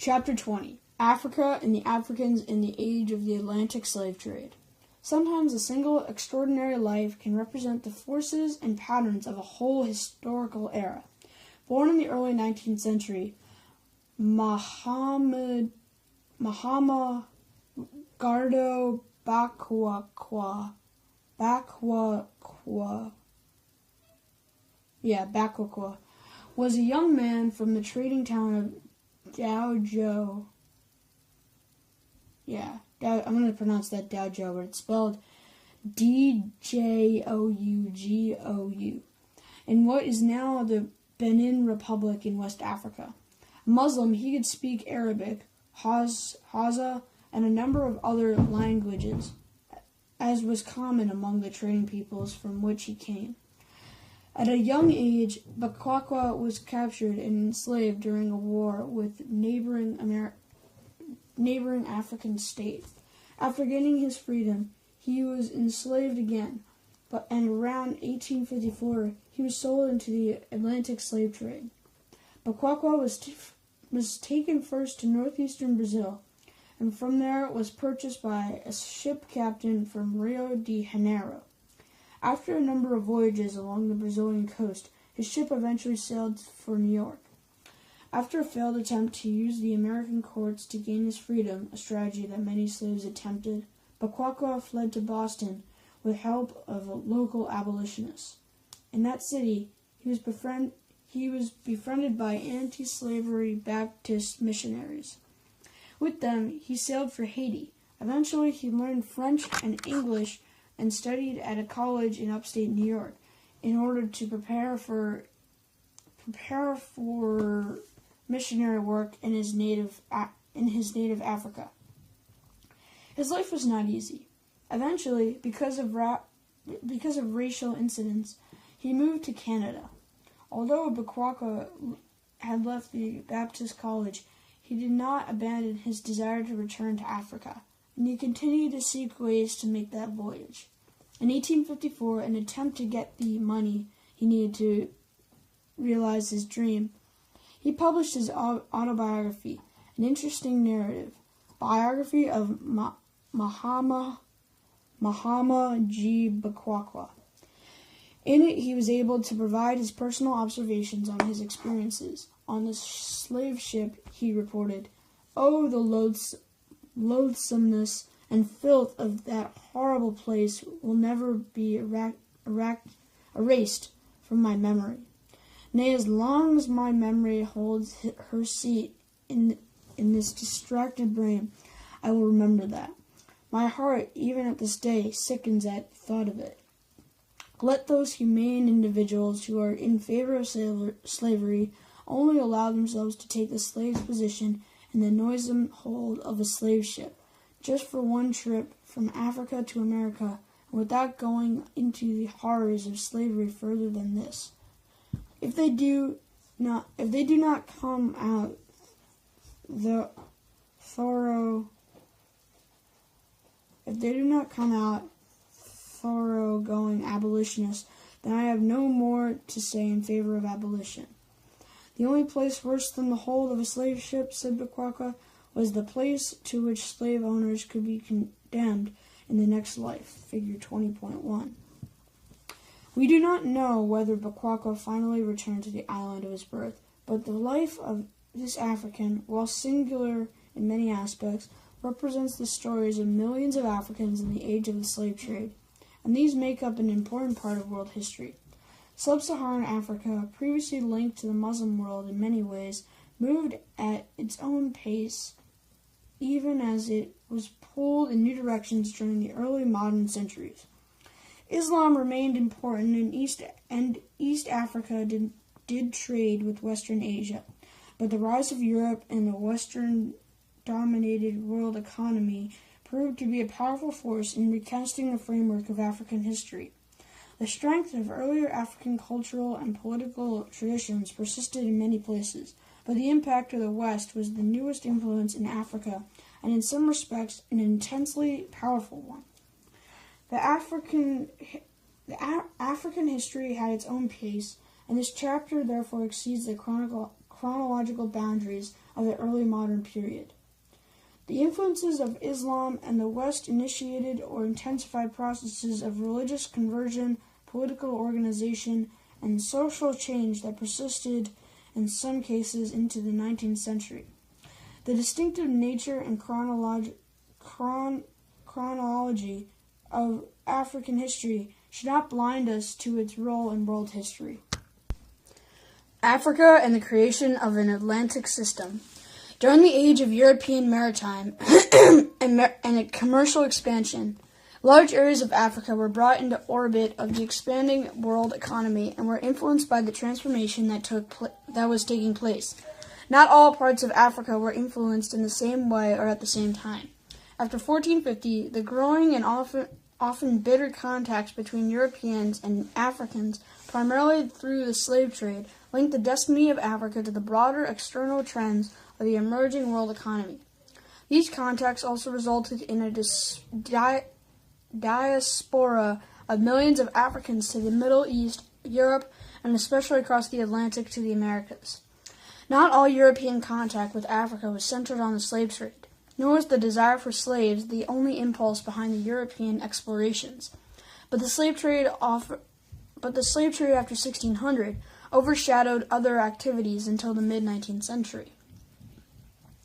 Chapter 20. Africa and the Africans in the Age of the Atlantic Slave Trade. Sometimes a single extraordinary life can represent the forces and patterns of a whole historical era. Born in the early 19th century, Mahama Gardo Bakwakwa was a young man from the trading town of Daojo. I'm going to pronounce that Daojo, but it's spelled Djougou, in what is now the Benin Republic in West Africa. A Muslim, he could speak Arabic, Hausa, and a number of other languages, as was common among the trading peoples from which he came. At a young age, Bakwakwa was captured and enslaved during a war with neighboring African state. After gaining his freedom, he was enslaved again, and around 1854 he was sold into the Atlantic slave trade. Bakwakwa was taken first to northeastern Brazil, and from there was purchased by a ship captain from Rio de Janeiro. After a number of voyages along the Brazilian coast, his ship eventually sailed for New York. After a failed attempt to use the American courts to gain his freedom, a strategy that many slaves attempted, Bakwakwa fled to Boston with help of local abolitionists. In that city, he was befriended by anti-slavery Baptist missionaries. With them, he sailed for Haiti. Eventually, he learned French and English and studied at a college in upstate New York in order to prepare for missionary work in his native Africa. His life was not easy. Eventually, because of racial incidents, he moved to Canada. Although Bakwakwa had left the Baptist college, he did not abandon his desire to return to Africa, and he continued to seek ways to make that voyage. In 1854, in an attempt to get the money he needed to realize his dream, he published his autobiography, an interesting narrative, Biography of Mahama G. Bakwakwa. In it, he was able to provide his personal observations on his experiences. On the slave ship, he reported, "Oh, the loathsomeness and filth of that horrible place will never be erased from my memory. Nay, as long as my memory holds her seat in this distracted brain, I will remember that. My heart, even at this day, sickens at the thought of it. Let those humane individuals who are in favor of slavery only allow themselves to take the slave's position in the noisome hold of a slave ship, just for one trip from Africa to America, and without going into the horrors of slavery further than this. If they do not come out thoroughgoing abolitionists, then I have no more to say in favor of abolition. The only place worse than the hold of a slave ship," said Bakwakwa, "was the place to which slave owners could be condemned in the next life." Figure 20.1. We do not know whether Bakwakwa finally returned to the island of his birth, but the life of this African, while singular in many aspects, represents the stories of millions of Africans in the age of the slave trade, and these make up an important part of world history. Sub-Saharan Africa, previously linked to the Muslim world in many ways, moved at its own pace, even as it was pulled in new directions during the early modern centuries. Islam remained important, and East Africa did trade with Western Asia, but the rise of Europe and the Western-dominated world economy proved to be a powerful force in recasting the framework of African history. The strength of earlier African cultural and political traditions persisted in many places, but the impact of the West was the newest influence in Africa, and in some respects an intensely powerful one. The African history had its own pace, and this chapter therefore exceeds the chronological boundaries of the early modern period. The influences of Islam and the West initiated or intensified processes of religious conversion, political organization, and social change that persisted in some cases into the 19th century. The distinctive nature and chronology of African history should not blind us to its role in world history. Africa and the creation of an Atlantic system. During the age of European maritime and commercial expansion, large areas of Africa were brought into orbit of the expanding world economy and were influenced by the transformation that was taking place. Not all parts of Africa were influenced in the same way or at the same time. After 1450, the growing and often bitter contacts between Europeans and Africans, primarily through the slave trade, linked the destiny of Africa to the broader external trends of the emerging world economy. These contacts also resulted in a diaspora of millions of Africans to the Middle East, Europe, and especially across the Atlantic to the Americas. Not all European contact with Africa was centered on the slave trade, nor was the desire for slaves the only impulse behind the European explorations. But the slave trade after 1600 overshadowed other activities until the mid-19th century.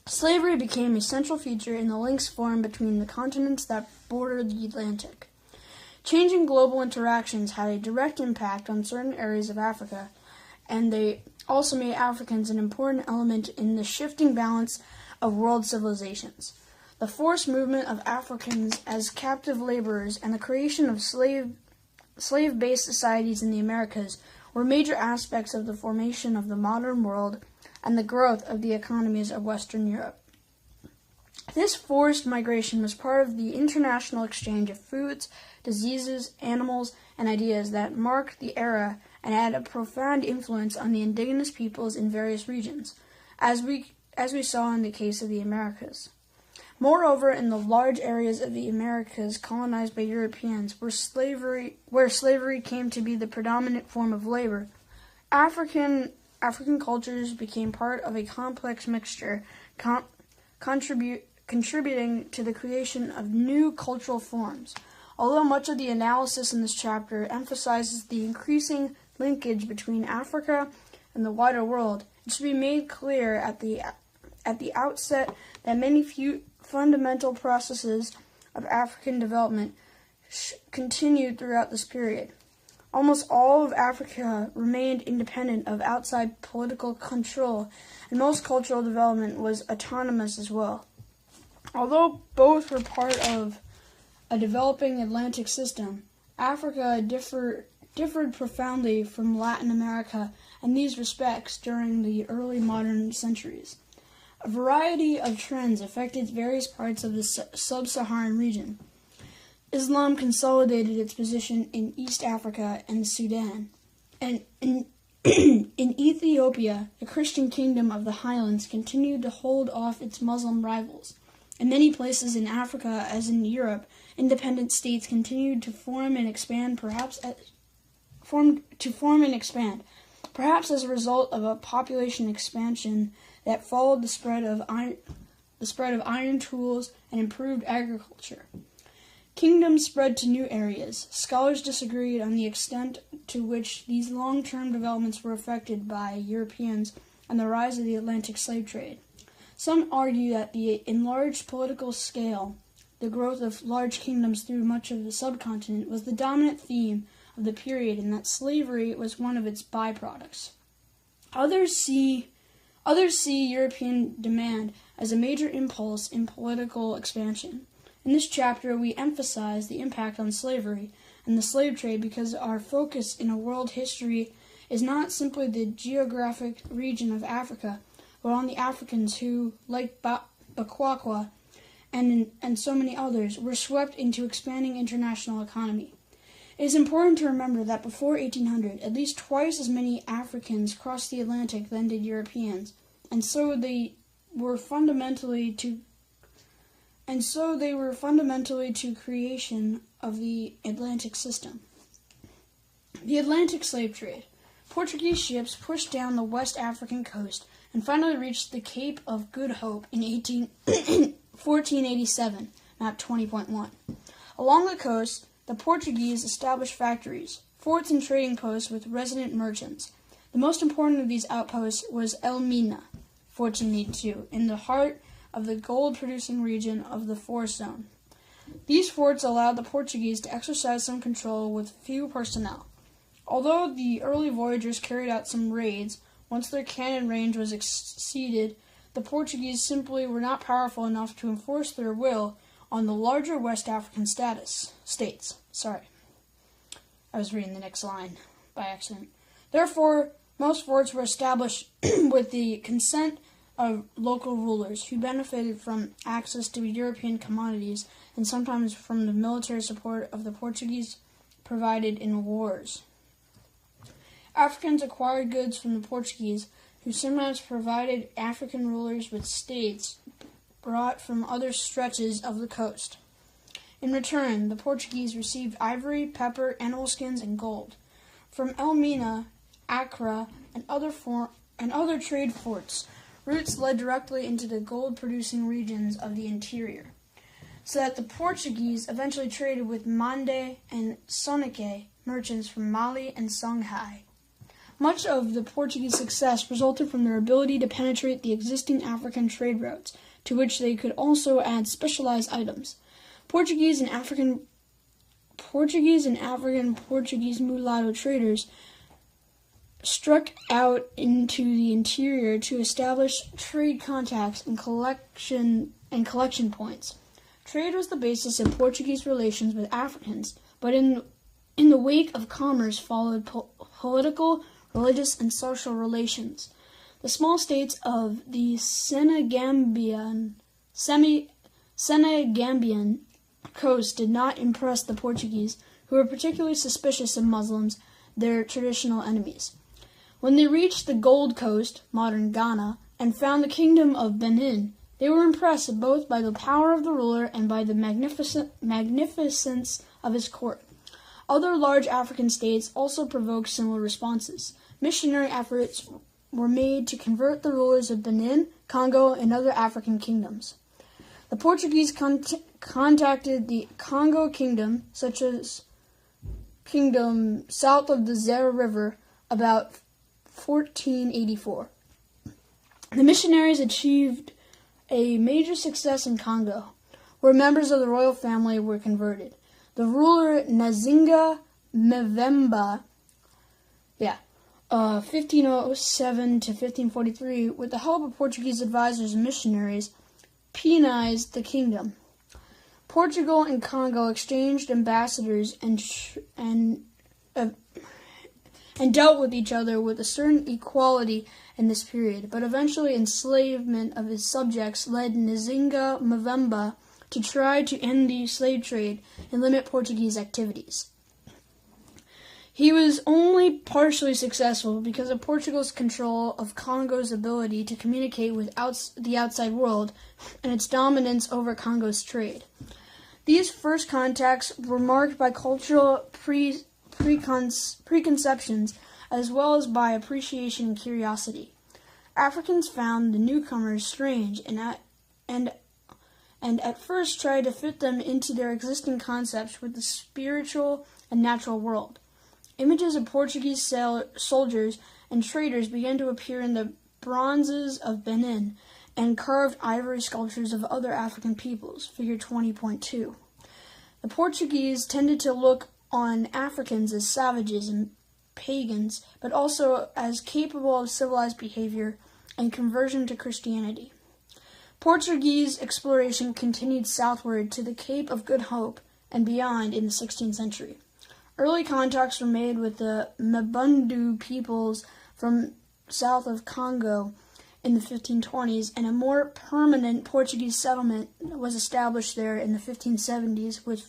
Slavery became a central feature in the links formed between the continents that bordered the Atlantic. Changing global interactions had a direct impact on certain areas of Africa, and they also made Africans an important element in the shifting balance of world civilizations. The forced movement of Africans as captive laborers and the creation of slave-based societies in the Americas were major aspects of the formation of the modern world and the growth of the economies of Western Europe. This forced migration was part of the international exchange of foods, diseases, animals, and ideas that marked the era and had a profound influence on the indigenous peoples in various regions, as we saw in the case of the Americas. Moreover, in the large areas of the Americas colonized by Europeans, where slavery came to be the predominant form of labor, African cultures became part of a complex mixture, contributing to the creation of new cultural forms. Although much of the analysis in this chapter emphasizes the increasing linkage between Africa and the wider world, it should be made clear at the outset that many fundamental processes of African development continued throughout this period. Almost all of Africa remained independent of outside political control, and most cultural development was autonomous as well. Although both were part of a developing Atlantic system, Africa differed profoundly from Latin America in these respects during the early modern centuries. A variety of trends affected various parts of the sub-Saharan region. Islam consolidated its position in East Africa and the Sudan, and in Ethiopia, the Christian kingdom of the highlands continued to hold off its Muslim rivals. In many places in Africa, as in Europe, independent states continued to form and expand, perhaps as a result of a population expansion that followed the spread of iron tools and improved agriculture. Kingdoms spread to new areas. Scholars disagreed on the extent to which these long-term developments were affected by Europeans and the rise of the Atlantic slave trade. Some argue that the enlarged political scale, the growth of large kingdoms through much of the subcontinent, was the dominant theme of the period and that slavery was one of its byproducts. Others see European demand as a major impulse in political expansion. In this chapter, we emphasize the impact on slavery and the slave trade because our focus in a world history is not simply the geographic region of Africa, but on the Africans who, like Bakwawa and so many others, were swept into expanding international economy. It is important to remember that before 1800, at least twice as many Africans crossed the Atlantic than did Europeans, and so they were fundamentally to creation of the Atlantic system. The Atlantic slave trade. Portuguese ships pushed down the West African coast and finally reached the Cape of Good Hope in 1487, map 20.1. Along the coast, the Portuguese established factories, forts, and trading posts with resident merchants. The most important of these outposts was Elmina, 1482, in the heart of the gold-producing region of the Forest Zone. These forts allowed the Portuguese to exercise some control with few personnel. Although the early voyagers carried out some raids, once their cannon range was exceeded, the Portuguese simply were not powerful enough to enforce their will on the larger West African states. I was reading the next line by accident. Therefore, most forts were established with the consent of local rulers who benefited from access to European commodities and sometimes from the military support of the Portuguese provided in wars. Africans acquired goods from the Portuguese, who sometimes provided African rulers with states brought from other stretches of the coast. In return, the Portuguese received ivory, pepper, animal skins, and gold. From Elmina, Accra, and other trade forts, routes led directly into the gold-producing regions of the interior, so that the Portuguese eventually traded with Mande and Soninke merchants from Mali and Songhai. Much of the Portuguese success resulted from their ability to penetrate the existing African trade routes, to which they could also add specialized items. Portuguese and African Portuguese mulatto traders struck out into the interior to establish trade contacts and collection points. Trade was the basis of Portuguese relations with Africans, but in the wake of commerce followed political, religious, and social relations. The small states of the Senegambian coast did not impress the Portuguese, who were particularly suspicious of Muslims, their traditional enemies. When they reached the Gold Coast, modern Ghana, and found the kingdom of Benin, they were impressed both by the power of the ruler and by the magnificence of his court. Other large African states also provoked similar responses. Missionary efforts were made to convert the rulers of Benin, Congo, and other African kingdoms. The Portuguese contacted the Congo kingdom, such as kingdom south of the Zara River, about 1484. The missionaries achieved a major success in Congo, where members of the royal family were converted. The ruler Nzinga Mvemba, 1507 to 1543, with the help of Portuguese advisors and missionaries, Pianized the kingdom. Portugal and Congo exchanged ambassadors and dealt with each other with a certain equality in this period, but eventually enslavement of his subjects led Nzinga Mvemba to try to end the slave trade and limit Portuguese activities. He was only partially successful because of Portugal's control of Congo's ability to communicate with the outside world and its dominance over Congo's trade. These first contacts were marked by cultural preconceptions as well as by appreciation and curiosity. Africans found the newcomers strange and at first tried to fit them into their existing concepts with the spiritual and natural world. Images of Portuguese soldiers and traders began to appear in the bronzes of Benin and carved ivory sculptures of other African peoples, figure 20.2. The Portuguese tended to look on Africans as savages and pagans, but also as capable of civilized behavior and conversion to Christianity. Portuguese exploration continued southward to the Cape of Good Hope and beyond in the 16th century. Early contacts were made with the Mbundu peoples from south of Congo in the 1520s, and a more permanent Portuguese settlement was established there in the 1570s with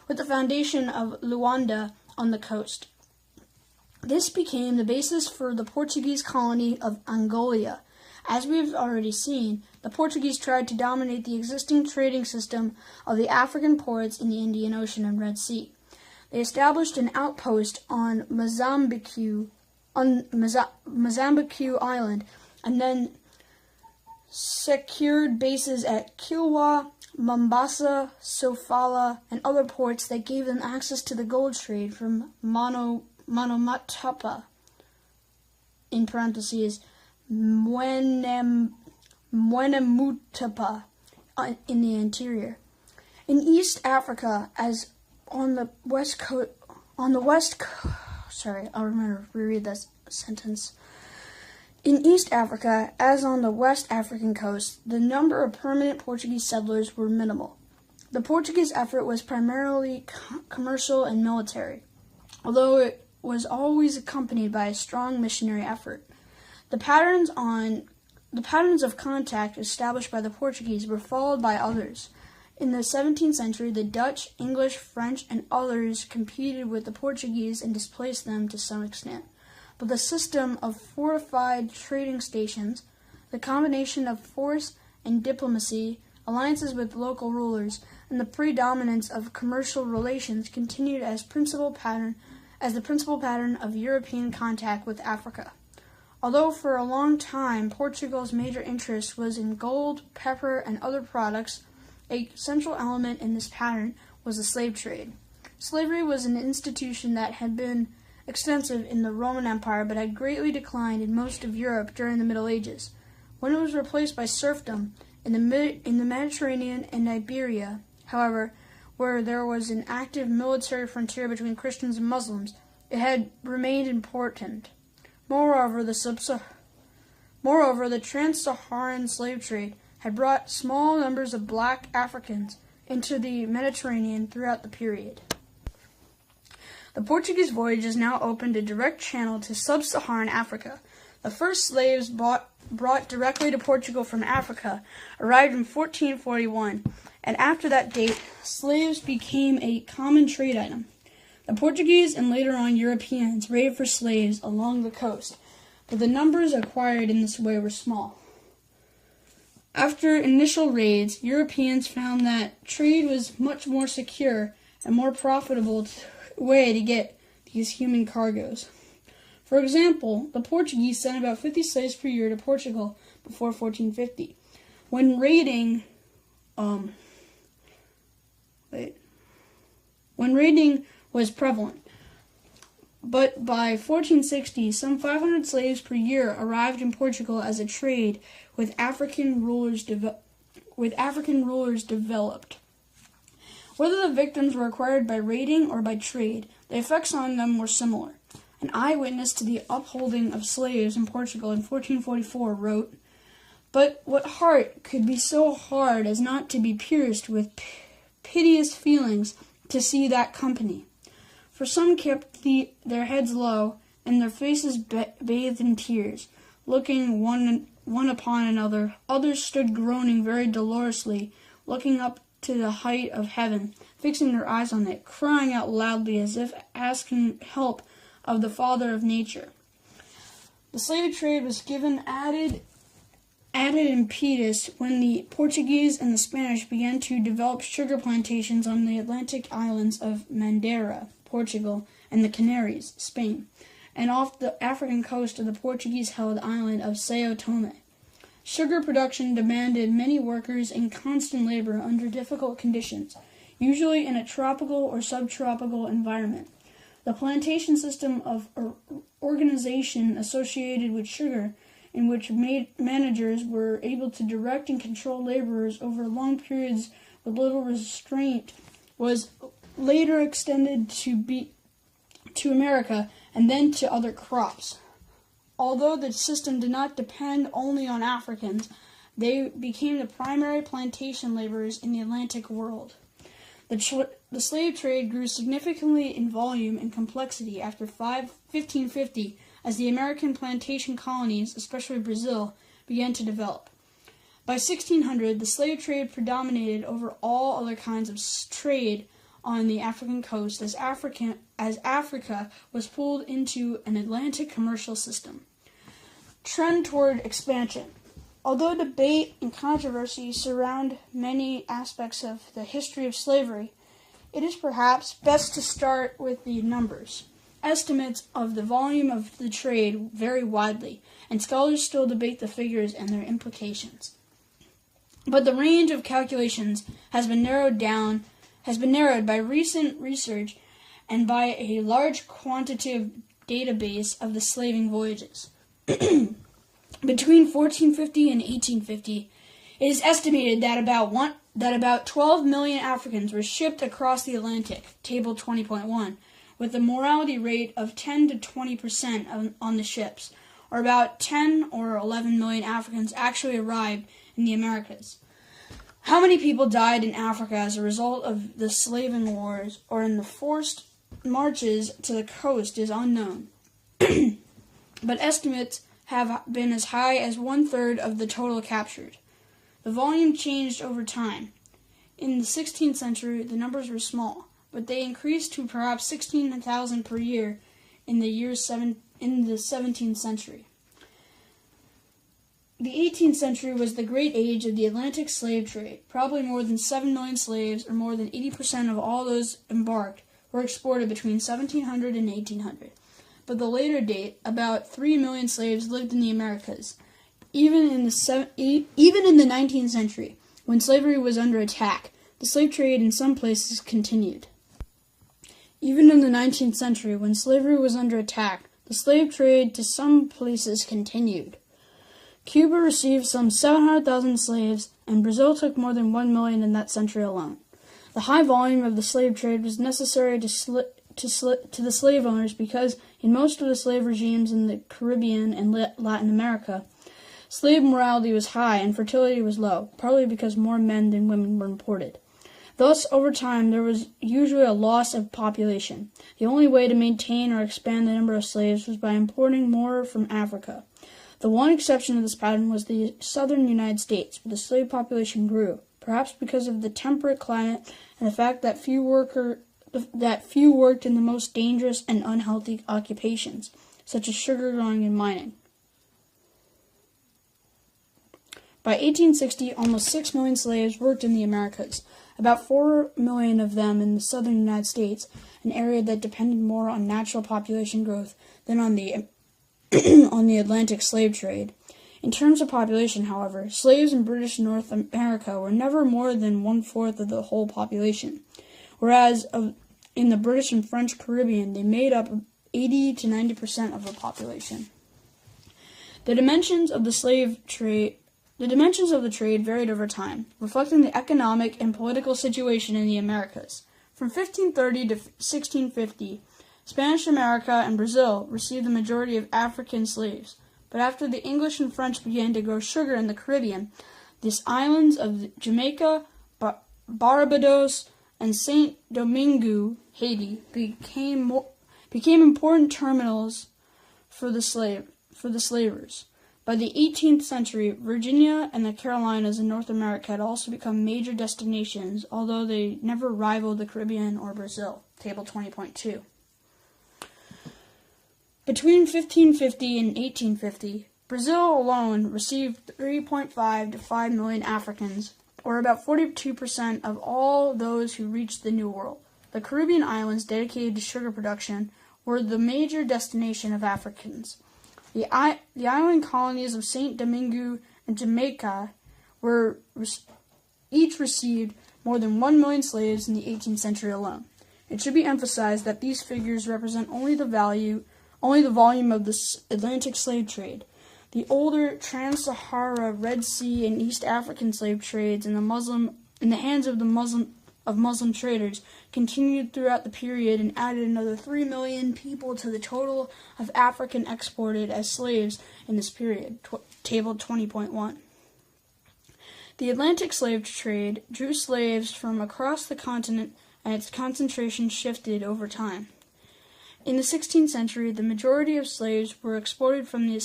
the foundation of Luanda on the coast. This became the basis for the Portuguese colony of Angola. As we've already seen, the Portuguese tried to dominate the existing trading system of the African ports in the Indian Ocean and Red Sea. They established an outpost on Mozambique on Mozambique Island, and then secured bases at Kilwa, Mombasa, Sofala, and other ports that gave them access to the gold trade from Monomotapa, in parentheses, Mwenemutapa, in the interior. In East Africa, as on the west coast, I'll remember to reread this sentence. In East Africa, as on the West African coast, the number of permanent Portuguese settlers were minimal. The Portuguese effort was primarily commercial and military, although it was always accompanied by a strong missionary effort. The patterns of contact established by the Portuguese were followed by others. In the 17th century, the Dutch, English, French, and others competed with the Portuguese and displaced them to some extent. But the system of fortified trading stations, the combination of force and diplomacy, alliances with local rulers, and the predominance of commercial relations continued as the principal pattern of European contact with Africa. Although for a long time Portugal's major interest was in gold, pepper, and other products, a central element in this pattern was the slave trade. Slavery was an institution that had been extensive in the Roman Empire but had greatly declined in most of Europe during the Middle Ages, when it was replaced by serfdom in the Mediterranean and Iberia. However, where there was an active military frontier between Christians and Muslims, it had remained important. Moreover, the trans-Saharan slave trade had brought small numbers of black Africans into the Mediterranean throughout the period. The Portuguese voyages now opened a direct channel to sub-Saharan Africa. The first slaves brought directly to Portugal from Africa arrived in 1441, and after that date, slaves became a common trade item. The Portuguese and later on Europeans raided for slaves along the coast, but the numbers acquired in this way were small. After initial raids, Europeans found that trade was much more secure and more profitable way to get these human cargoes. For example, the Portuguese sent about 50 slaves per year to Portugal before 1450. When raiding was prevalent. But by 1460, some 500 slaves per year arrived in Portugal as a trade with African rulers developed. Whether the victims were acquired by raiding or by trade, the effects on them were similar. An eyewitness to the upholding of slaves in Portugal in 1444 wrote, "But what heart could be so hard as not to be pierced with piteous feelings to see that company? For some kept their heads low, and their faces bathed in tears, looking one upon another. Others stood groaning very dolorously, looking up to the height of heaven, fixing their eyes on it, crying out loudly as if asking help of the Father of nature." The slave trade was given added impetus when the Portuguese and the Spanish began to develop sugar plantations on the Atlantic islands of Madeira, Portugal, and the Canaries, Spain, and off the African coast of the Portuguese-held island of Sao Tome. Sugar production demanded many workers in constant labor under difficult conditions, usually in a tropical or subtropical environment. The plantation system of organization associated with sugar, in which managers were able to direct and control laborers over long periods with little restraint, was later extended to America and then to other crops. Although the system did not depend only on Africans, they became the primary plantation laborers in the Atlantic world. The slave trade grew significantly in volume and complexity after 1550 as the American plantation colonies, especially Brazil, began to develop. By 1600, the slave trade predominated over all other kinds of trade on the African coast as Africa was pulled into an Atlantic commercial system. Trend toward expansion. Although debate and controversy surround many aspects of the history of slavery, it is perhaps best to start with the numbers. estimates of the volume of the trade vary widely, and scholars still debate the figures and their implications. But the range of calculations has been narrowed by recent research and by a large quantitative database of the slaving voyages. Between 1450 and 1850, it is estimated that about 12 million Africans were shipped across the Atlantic, Table 20.1, with a mortality rate of 10 to 20% on the ships, or about 10 or 11 million Africans actually arrived in the Americas. How many people died in Africa as a result of the slaving wars or in the forced marches to the coast is unknown, but estimates have been as high as 1/3 of the total captured. The volume changed over time. In the 16th century, the numbers were small, but they increased to perhaps 16,000 per year in the 17th century. The 18th century was the great age of the Atlantic slave trade. Probably more than 7 million slaves, or more than 80% of all those embarked, were exported between 1700 and 1800. But the later date, about 3 million slaves lived in the Americas. Even in the 19th century, when slavery was under attack, the slave trade in some places continued. Even in the 19th century, when slavery was under attack, the slave trade to some places continued. Cuba received some 700,000 slaves, and Brazil took more than 1 million in that century alone. The high volume of the slave trade was necessary to the slave owners because in most of the slave regimes in the Caribbean and Latin America, slave mortality was high and fertility was low, partly because more men than women were imported. Thus, over time, there was usually a loss of population. The only way to maintain or expand the number of slaves was by importing more from Africa. The one exception to this pattern was the southern United States, where the slave population grew, perhaps because of the temperate climate and the fact that few worked in the most dangerous and unhealthy occupations, such as sugar growing and mining. By 1860, almost 6 million slaves worked in the Americas, about 4 million of them in the southern United States, an area that depended more on natural population growth than on the Atlantic slave trade. In terms of population, however, slaves in British North America were never more than 1/4 of the whole population, whereas in the British and French Caribbean, they made up 80 to 90% of the population. The dimensions of the trade varied over time, reflecting the economic and political situation in the Americas. From 1530 to 1650, Spanish America and Brazil received the majority of African slaves, but after the English and French began to grow sugar in the Caribbean, these islands of Jamaica, Barbados, and Saint Domingue, Haiti, became important terminals for the slavers. By the 18th century, Virginia and the Carolinas in North America had also become major destinations, although they never rivaled the Caribbean or Brazil. Table 20.2. Between 1550 and 1850, Brazil alone received 3.5 to 5 million Africans, or about 42% of all those who reached the New World. The Caribbean islands dedicated to sugar production were the major destination of Africans. The island colonies of Saint Domingue and Jamaica each received more than 1 million slaves in the 18th century alone. It should be emphasized that these figures represent only the volume of the Atlantic slave trade. The older Trans-Sahara, Red Sea, and East African slave trades in the hands of Muslim traders continued throughout the period and added another 3 million people to the total of African exported as slaves in this period. Table 20.1. The Atlantic slave trade drew slaves from across the continent, and its concentration shifted over time. In the 16th century, the majority of slaves were exported from the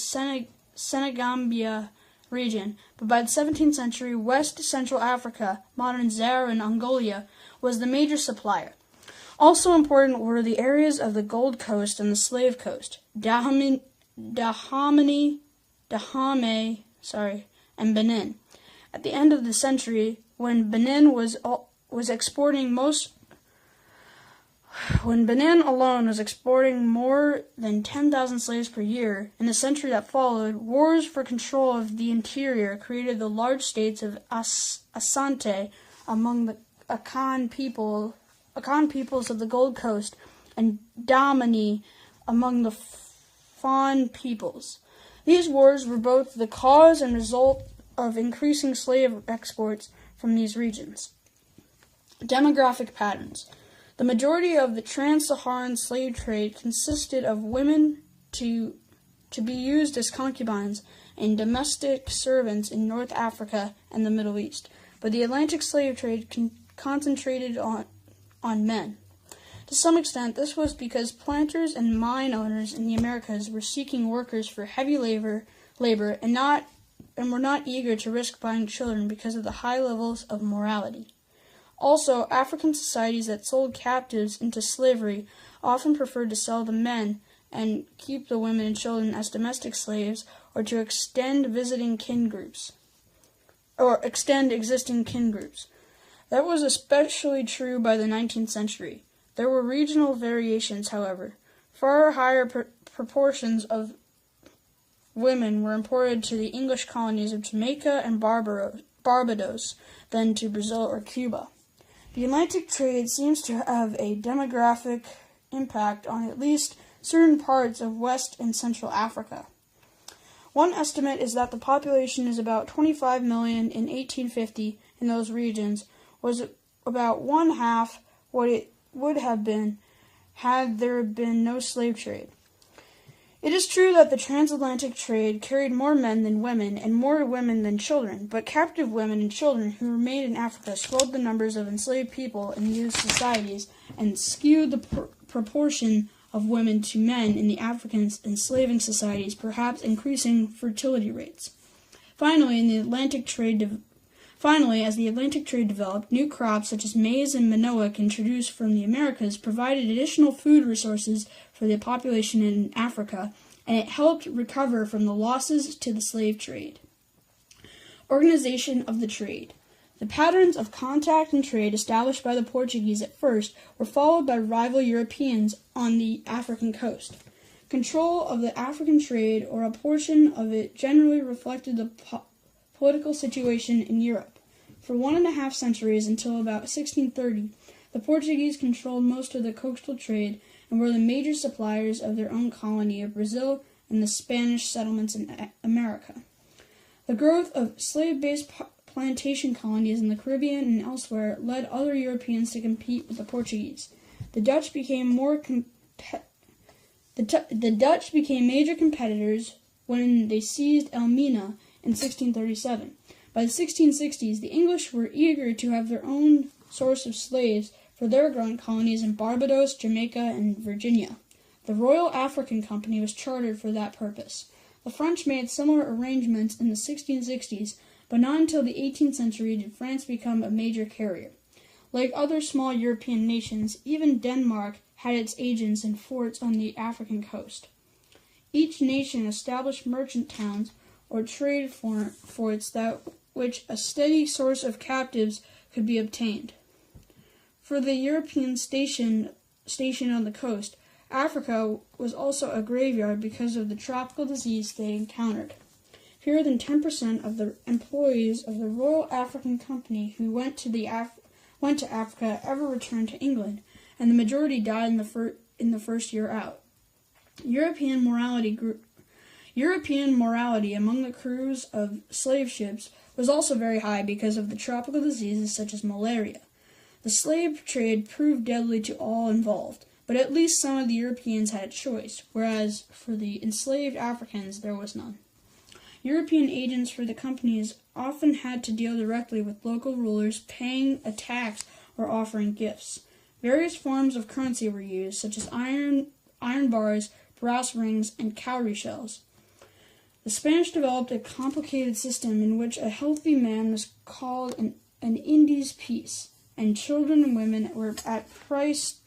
Senegambia region, but by the 17th century, West Central Africa, modern Zaire and Angola, was the major supplier. Also important were the areas of the Gold Coast and the Slave Coast, Dahomey, and Benin. At the end of the century, when Benin was exporting most When Benin alone was exporting more than 10,000 slaves per year, in the century that followed, wars for control of the interior created the large states of Asante among the Akan peoples of the Gold Coast and Damani among the Fon peoples. These wars were both the cause and result of increasing slave exports from these regions. Demographic patterns. The majority of the trans-Saharan slave trade consisted of women to be used as concubines and domestic servants in North Africa and the Middle East, but the Atlantic slave trade concentrated on men. To some extent, this was because planters and mine owners in the Americas were seeking workers for heavy labor and were not eager to risk buying children because of the high levels of morality. Also, African societies that sold captives into slavery often preferred to sell the men and keep the women and children as domestic slaves, or to extend existing kin groups. That was especially true by the 19th century. There were regional variations, however. Far higher proportions of women were imported to the English colonies of Jamaica and Barbados than to Brazil or Cuba. The Atlantic trade seems to have a demographic impact on at least certain parts of West and Central Africa. One estimate is that the population is about 25 million in 1850 in those regions, was about one half what it would have been had there been no slave trade. It is true that the transatlantic trade carried more men than women and more women than children, but captive women and children who remained in Africa swelled the numbers of enslaved people in these societies and skewed the proportion of women to men in the African enslaving societies, perhaps increasing fertility rates. Finally, as the Atlantic trade developed, new crops such as maize and manioc introduced from the Americas provided additional food resources for the population in Africa, and it helped recover from the losses to the slave trade. Organization of the trade. The patterns of contact and trade established by the Portuguese at first were followed by rival Europeans on the African coast. Control of the African trade, or a portion of it, generally reflected the political situation in Europe. For 1.5 centuries, until about 1630, the Portuguese controlled most of the coastal trade and were the major suppliers of their own colony of Brazil and the Spanish settlements in America. The growth of slave-based plantation colonies in the Caribbean and elsewhere led other Europeans to compete with the Portuguese. The Dutch became major competitors when they seized Elmina in 1637. By the 1660s, the English were eager to have their own source of slaves for their growing colonies in Barbados, Jamaica, and Virginia. The Royal African Company was chartered for that purpose. The French made similar arrangements in the 1660s, but not until the 18th century did France become a major carrier. Like other small European nations, even Denmark had its agents and forts on the African coast. Each nation established merchant towns or trade forts that which a steady source of captives could be obtained. For the European station on the coast, Africa was also a graveyard because of the tropical disease they encountered. Fewer than 10% of the employees of the Royal African Company who went to Africa ever returned to England, and the majority died in the first year out. European morality among the crews of slave ships was also very high because of the tropical diseases such as malaria. The slave trade proved deadly to all involved, but at least some of the Europeans had a choice, whereas for the enslaved Africans there was none. European agents for the companies often had to deal directly with local rulers, paying a tax or offering gifts. Various forms of currency were used, such as iron bars, brass rings, and cowrie shells. The Spanish developed a complicated system in which a healthy man was called an Indies piece, and children and women were priced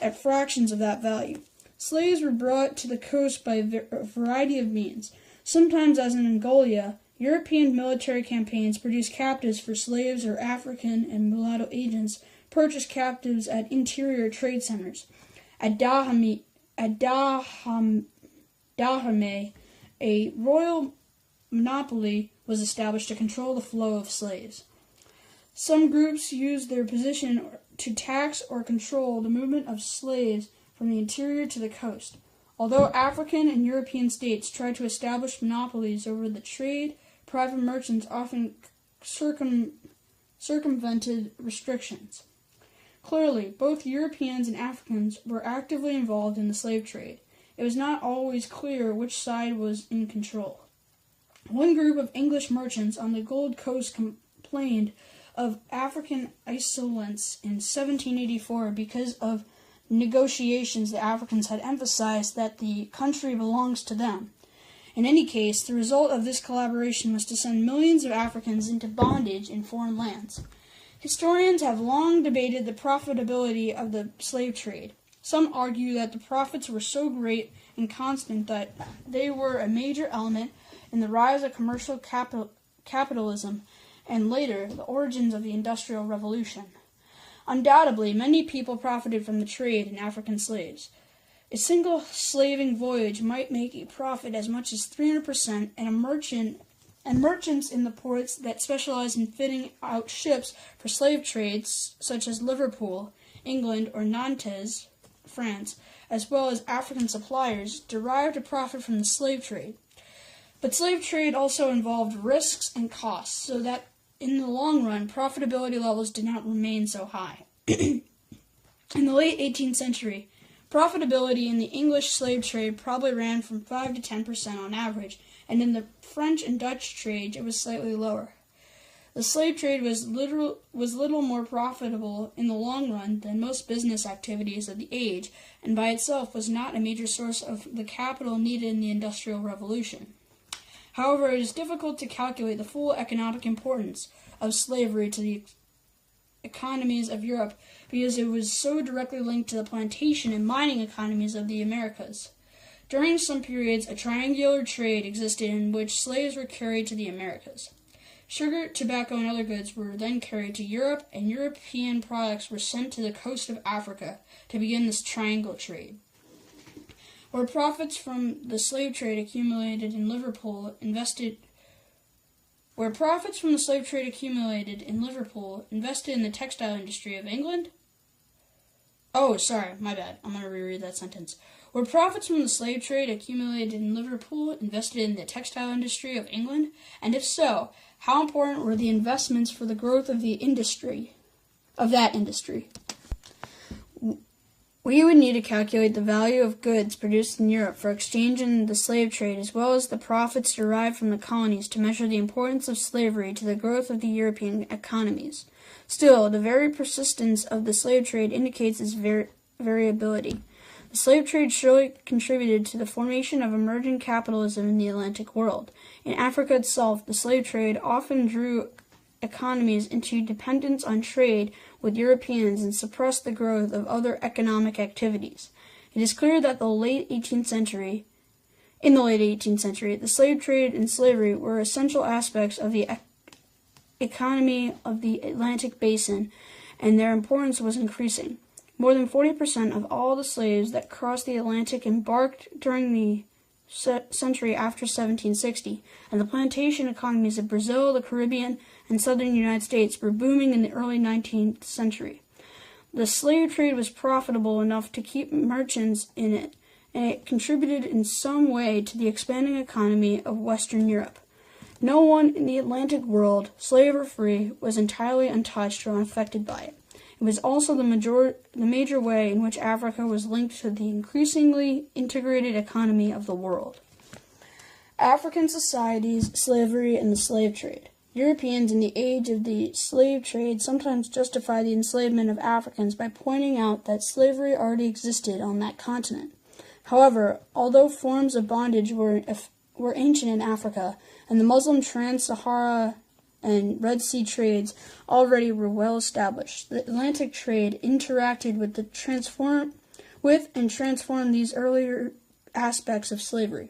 at fractions of that value. Slaves were brought to the coast by a variety of means. Sometimes, as in Angola, European military campaigns produced captives for slaves, or African and mulatto agents purchased captives at interior trade centers. At Dahomey, a royal monopoly was established to control the flow of slaves. Some groups used their position to tax or control the movement of slaves from the interior to the coast. Although African and European states tried to establish monopolies over the trade, private merchants often circumvented restrictions. Clearly, both Europeans and Africans were actively involved in the slave trade. It was not always clear which side was in control. One group of English merchants on the Gold Coast complained of African insolence in 1784 because of negotiations the Africans had emphasized that the country belongs to them. In any case, the result of this collaboration was to send millions of Africans into bondage in foreign lands. Historians have long debated the profitability of the slave trade. Some argue that the profits were so great and constant that they were a major element in the rise of commercial capitalism and later the origins of the Industrial Revolution. Undoubtedly, many people profited from the trade in African slaves. A single slaving voyage might make a profit as much as 300%, and merchants in the ports that specialized in fitting out ships for slave trades, such as Liverpool, England, or Nantes, France, as well as African suppliers, derived a profit from the slave trade. But slave trade also involved risks and costs, so that in the long run, profitability levels did not remain so high. In the late 18th century, profitability in the English slave trade probably ran from 5 to 10% on average, and in the French and Dutch trade it was slightly lower. The slave trade was little more profitable in the long run than most business activities of the age, and by itself was not a major source of the capital needed in the Industrial Revolution. However, it is difficult to calculate the full economic importance of slavery to the economies of Europe because it was so directly linked to the plantation and mining economies of the Americas. During some periods, a triangular trade existed in which slaves were carried to the Americas. Sugar, tobacco, and other goods were then carried to Europe, and European products were sent to the coast of Africa to begin this triangle trade. Where profits from the slave trade accumulated in Liverpool invested in the textile industry of England. Oh, sorry, my bad. I'm going to reread that sentence. Were profits from the slave trade accumulated in Liverpool invested in the textile industry of England? And if so, how important were the investments for the growth of that industry? We would need to calculate the value of goods produced in Europe for exchange in the slave trade, as well as the profits derived from the colonies, to measure the importance of slavery to the growth of the European economies. Still, the very persistence of the slave trade indicates its variability. The slave trade surely contributed to the formation of emerging capitalism in the Atlantic world. In Africa itself, the slave trade often drew economies into dependence on trade with Europeans and suppressed the growth of other economic activities. It is clear that in the late 18th century, the slave trade and slavery were essential aspects of the economy of the Atlantic basin, and their importance was increasing. More than 40% of all the slaves that crossed the Atlantic embarked during the century after 1760, and the plantation economies of Brazil, the Caribbean, and southern United States were booming in the early 19th century. The slave trade was profitable enough to keep merchants in it, and it contributed in some way to the expanding economy of Western Europe. No one in the Atlantic world, slave or free, was entirely untouched or unaffected by it. It was also the major way in which Africa was linked to the increasingly integrated economy of the world. African societies, slavery, and the slave trade. Europeans in the age of the slave trade sometimes justify the enslavement of Africans by pointing out that slavery already existed on that continent. However, although forms of bondage were ancient in Africa, and the Muslim Trans-Sahara and Red Sea trades already were well established, the Atlantic trade interacted with and transformed these earlier aspects of slavery.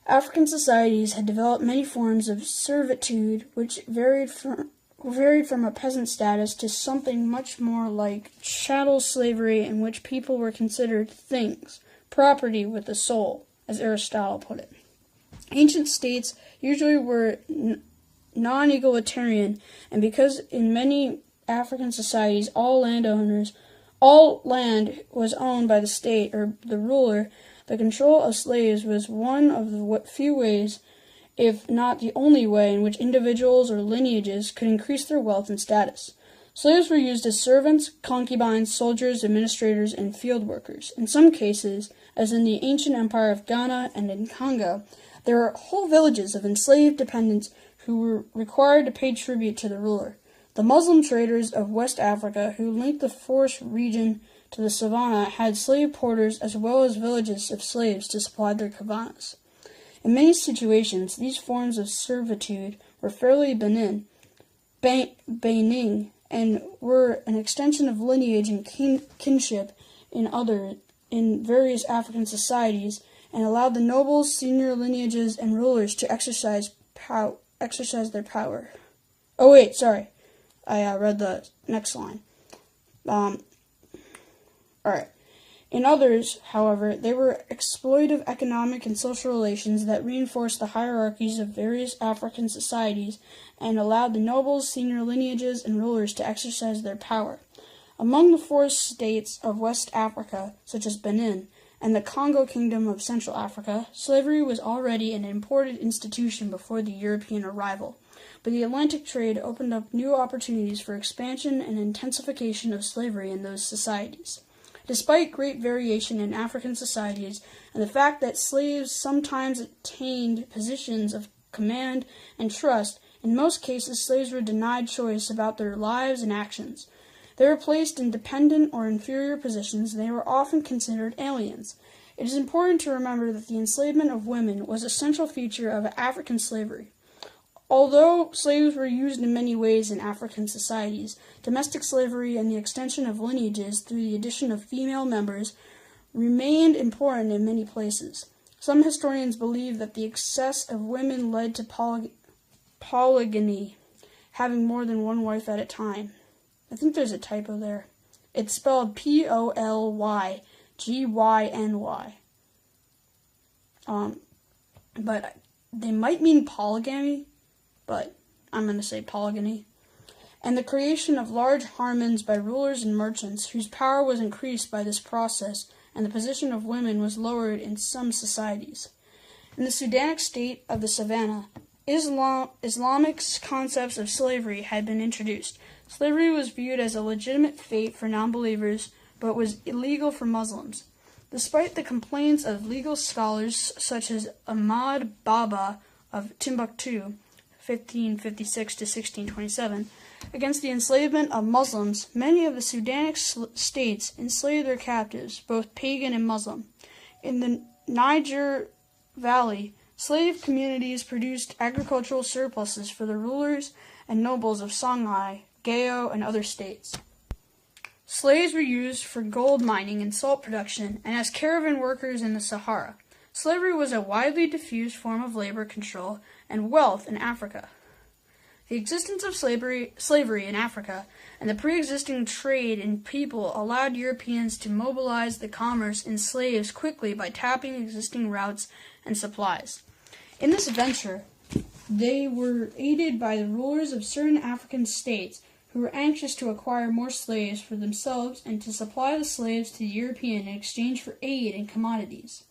African societies had developed many forms of servitude which varied from a peasant status to something much more like chattel slavery, in which people were considered things, property with a soul, as Aristotle put it. Ancient states usually were non-egalitarian, and because in many African societies all land was owned by the state or the ruler, the control of slaves was one of the few ways, if not the only way, in which individuals or lineages could increase their wealth and status. Slaves were used as servants, concubines, soldiers, administrators, and field workers. In some cases, as in the ancient empire of Ghana and in Congo, there were whole villages of enslaved dependents who were required to pay tribute to the ruler. The Muslim traders of West Africa, who linked the forest region to the savannah, had slave porters as well as villages of slaves to supply their caravanas. In many situations, these forms of servitude were fairly benign, and were an extension of lineage and kinship in various African societies, and allowed the nobles, senior lineages, and rulers to exercise their power. Oh wait, sorry, I read the next line. Alright. In others, however, they were exploitative economic and social relations that reinforced the hierarchies of various African societies and allowed the nobles, senior lineages, and rulers to exercise their power. Among the forest states of West Africa, such as Benin, and the Congo Kingdom of Central Africa, slavery was already an important institution before the European arrival, but the Atlantic trade opened up new opportunities for expansion and intensification of slavery in those societies. Despite great variation in African societies and the fact that slaves sometimes attained positions of command and trust, in most cases slaves were denied choice about their lives and actions. They were placed in dependent or inferior positions, and they were often considered aliens. It is important to remember that the enslavement of women was a central feature of African slavery. Although slaves were used in many ways in African societies, domestic slavery and the extension of lineages through the addition of female members remained important in many places. Some historians believe that the excess of women led to polygyny, having more than one wife at a time. I think there's a typo there. It's spelled Polygyny. But they might mean polygamy, but I'm going to say polygyny. And the creation of large haremons by rulers and merchants, whose power was increased by this process, and the position of women was lowered in some societies. In the Sudanic state of the savannah, Islamic concepts of slavery had been introduced. Slavery was viewed as a legitimate fate for non-believers, but was illegal for Muslims. Despite the complaints of legal scholars such as Ahmad Baba of Timbuktu, 1556 to 1627, against the enslavement of Muslims, many of the Sudanic states enslaved their captives, both pagan and Muslim. In the Niger Valley, slave communities produced agricultural surpluses for the rulers and nobles of Songhai, Gao, and other states. Slaves were used for gold mining and salt production, and as caravan workers in the Sahara. Slavery was a widely diffused form of labor control and wealth in Africa. The existence of slavery in Africa and the pre-existing trade in people allowed Europeans to mobilize the commerce in slaves quickly by tapping existing routes and supplies. In this venture, they were aided by the rulers of certain African states who were anxious to acquire more slaves for themselves and to supply the slaves to the European in exchange for aid and commodities.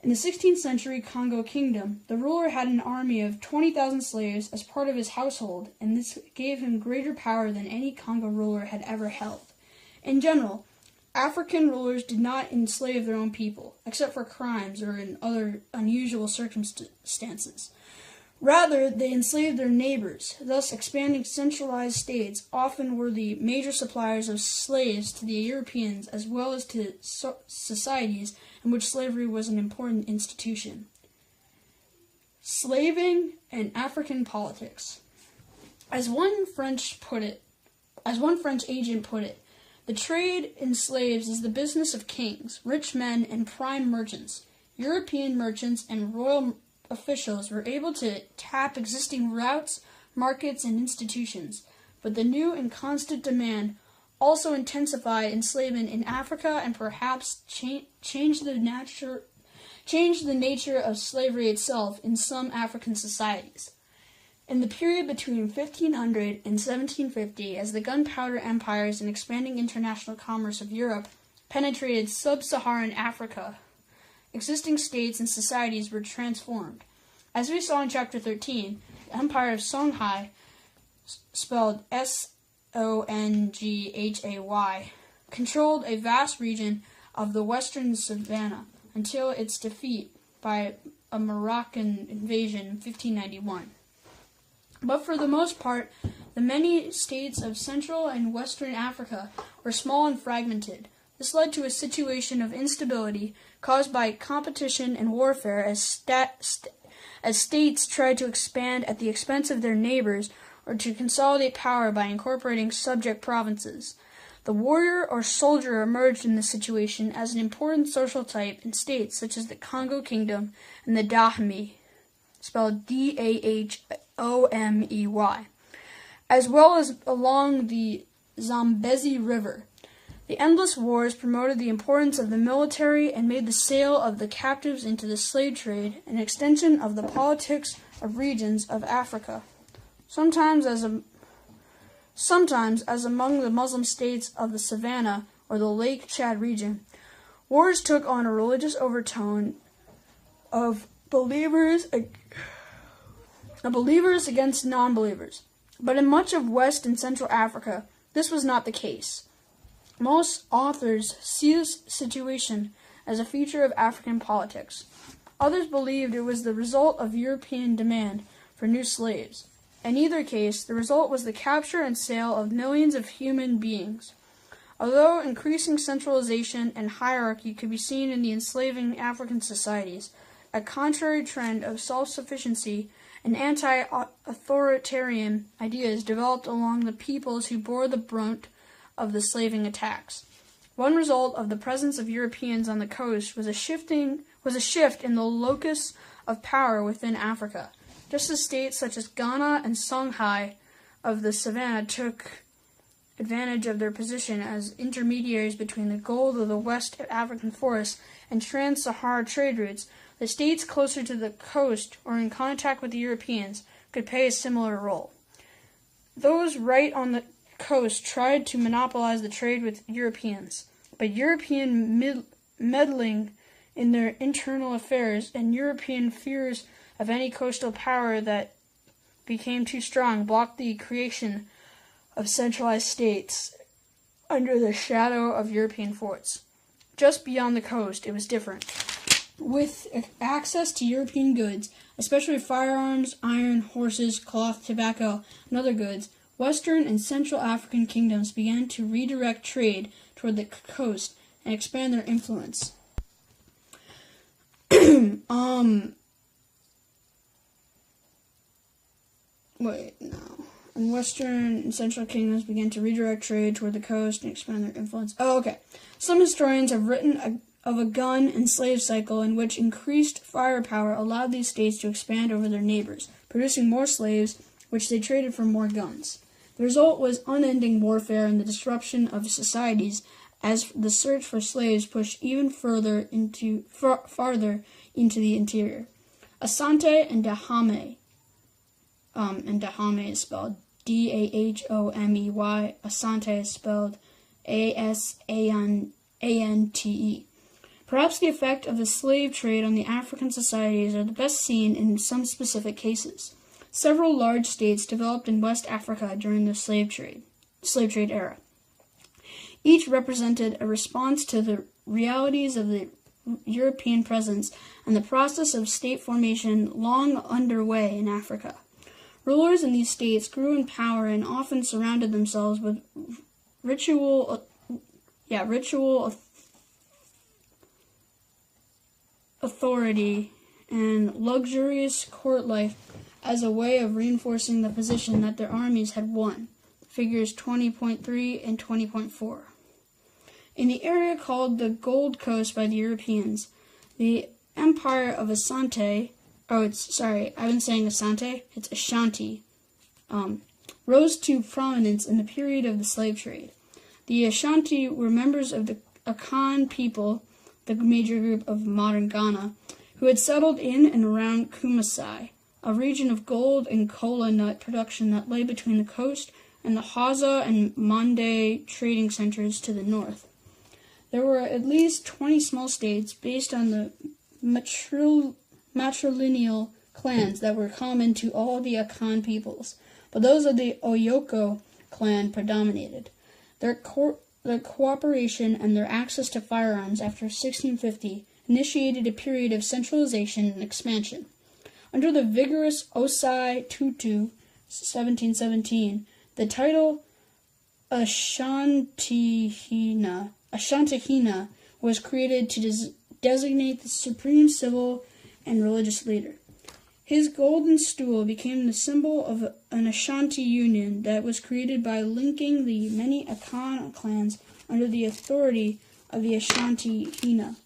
In the 16th century Congo Kingdom, the ruler had an army of 20,000 slaves as part of his household, and this gave him greater power than any Congo ruler had ever held. In general, African rulers did not enslave their own people, except for crimes or in other unusual circumstances. Rather, they enslaved their neighbors, thus expanding centralized states often were the major suppliers of slaves to the Europeans as well as to societies in which slavery was an important institution. Slaving and African politics. As one French agent put it, the trade in slaves is the business of kings, rich men, and prime merchants. European merchants and royal officials were able to tap existing routes, markets, and institutions, but the new and constant demand also intensified enslavement in Africa and perhaps changed the nature of slavery itself in some African societies. In the period between 1500 and 1750, as the gunpowder empires and expanding international commerce of Europe penetrated sub-Saharan Africa, existing states and societies were transformed. As we saw in Chapter 13, the Empire of Songhai, spelled Songhay, controlled a vast region of the western Savannah until its defeat by a Moroccan invasion in 1591. But for the most part, the many states of Central and Western Africa were small and fragmented. This led to a situation of instability caused by competition and warfare as states tried to expand at the expense of their neighbors or to consolidate power by incorporating subject provinces. The warrior or soldier emerged in this situation as an important social type in states such as the Congo Kingdom and the Dahomey, spelled Dahomey, as well as along the Zambezi River. The endless wars promoted the importance of the military and made the sale of the captives into the slave trade an extension of the politics of regions of Africa. Sometimes as among the Muslim states of the Savannah or the Lake Chad region, wars took on a religious overtone of believers against non-believers. But in much of West and Central Africa, this was not the case. Most authors see this situation as a feature of African politics. Others believed it was the result of European demand for new slaves. In either case, the result was the capture and sale of millions of human beings. Although increasing centralization and hierarchy could be seen in the enslaving African societies, a contrary trend of self-sufficiency and anti-authoritarian ideas developed among the peoples who bore the brunt of the slaving attacks. One result of the presence of Europeans on the coast was a shift in the locus of power within Africa. Just as states such as Ghana and Songhai of the Savannah took advantage of their position as intermediaries between the gold of the West African forests and trans-Sahara trade routes, the states closer to the coast or in contact with the Europeans could play a similar role. Those right on the coast tried to monopolize the trade with Europeans, but European meddling in their internal affairs and European fears of any coastal power that became too strong blocked the creation of centralized states under the shadow of European forts. Just beyond the coast, it was different. With access to European goods, especially firearms, iron, horses, cloth, tobacco, and other goods, Western and Central African kingdoms began to redirect trade toward the coast and expand their influence. And Western and Central kingdoms began to redirect trade toward the coast and expand their influence. Some historians have written of a gun and slave cycle in which increased firepower allowed these states to expand over their neighbors, producing more slaves, which they traded for more guns. The result was unending warfare and the disruption of societies as the search for slaves pushed even farther into the interior. Asante and Dahomey, is spelled Dahomey. Asante is spelled Asante. Perhaps the effect of the slave trade on the African societies are the best seen in some specific cases. Several large states developed in West Africa during the slave trade era. Each represented a response to the realities of the European presence and the process of state formation long underway in Africa. Rulers in these states grew in power and often surrounded themselves with ritual authority and luxurious court life as a way of reinforcing the position that their armies had won. Figures 20.3 and 20.4. In the area called the Gold Coast by the Europeans, the Empire of Asante, I've been saying Asante, it's Ashanti, rose to prominence in the period of the slave trade. The Ashanti were members of the Akan people, the major group of modern Ghana, who had settled in and around Kumasai, a region of gold and kola nut production that lay between the coast and the Hausa and Mande trading centers to the north. There were at least 20 small states based on the matrilineal clans that were common to all the Akan peoples, but those of the Oyoko clan predominated. Their cooperation and their access to firearms after 1650 initiated a period of centralization and expansion. Under the vigorous Osei Tutu, 1717, the title Ashantihina was created to designate the supreme civil and religious leader. His golden stool became the symbol of an Ashanti union that was created by linking the many Akan clans under the authority of the Ashanti Hina,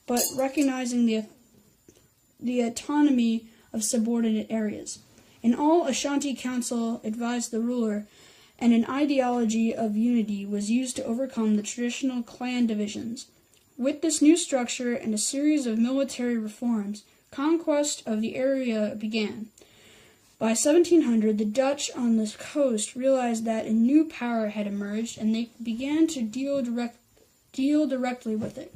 but recognizing the autonomy of subordinate areas. In all, Ashanti Council advised the ruler, and an ideology of unity was used to overcome the traditional clan divisions. With this new structure and a series of military reforms, conquest of the area began. By 1700, the Dutch on the coast realized that a new power had emerged, and they began to deal directly with it.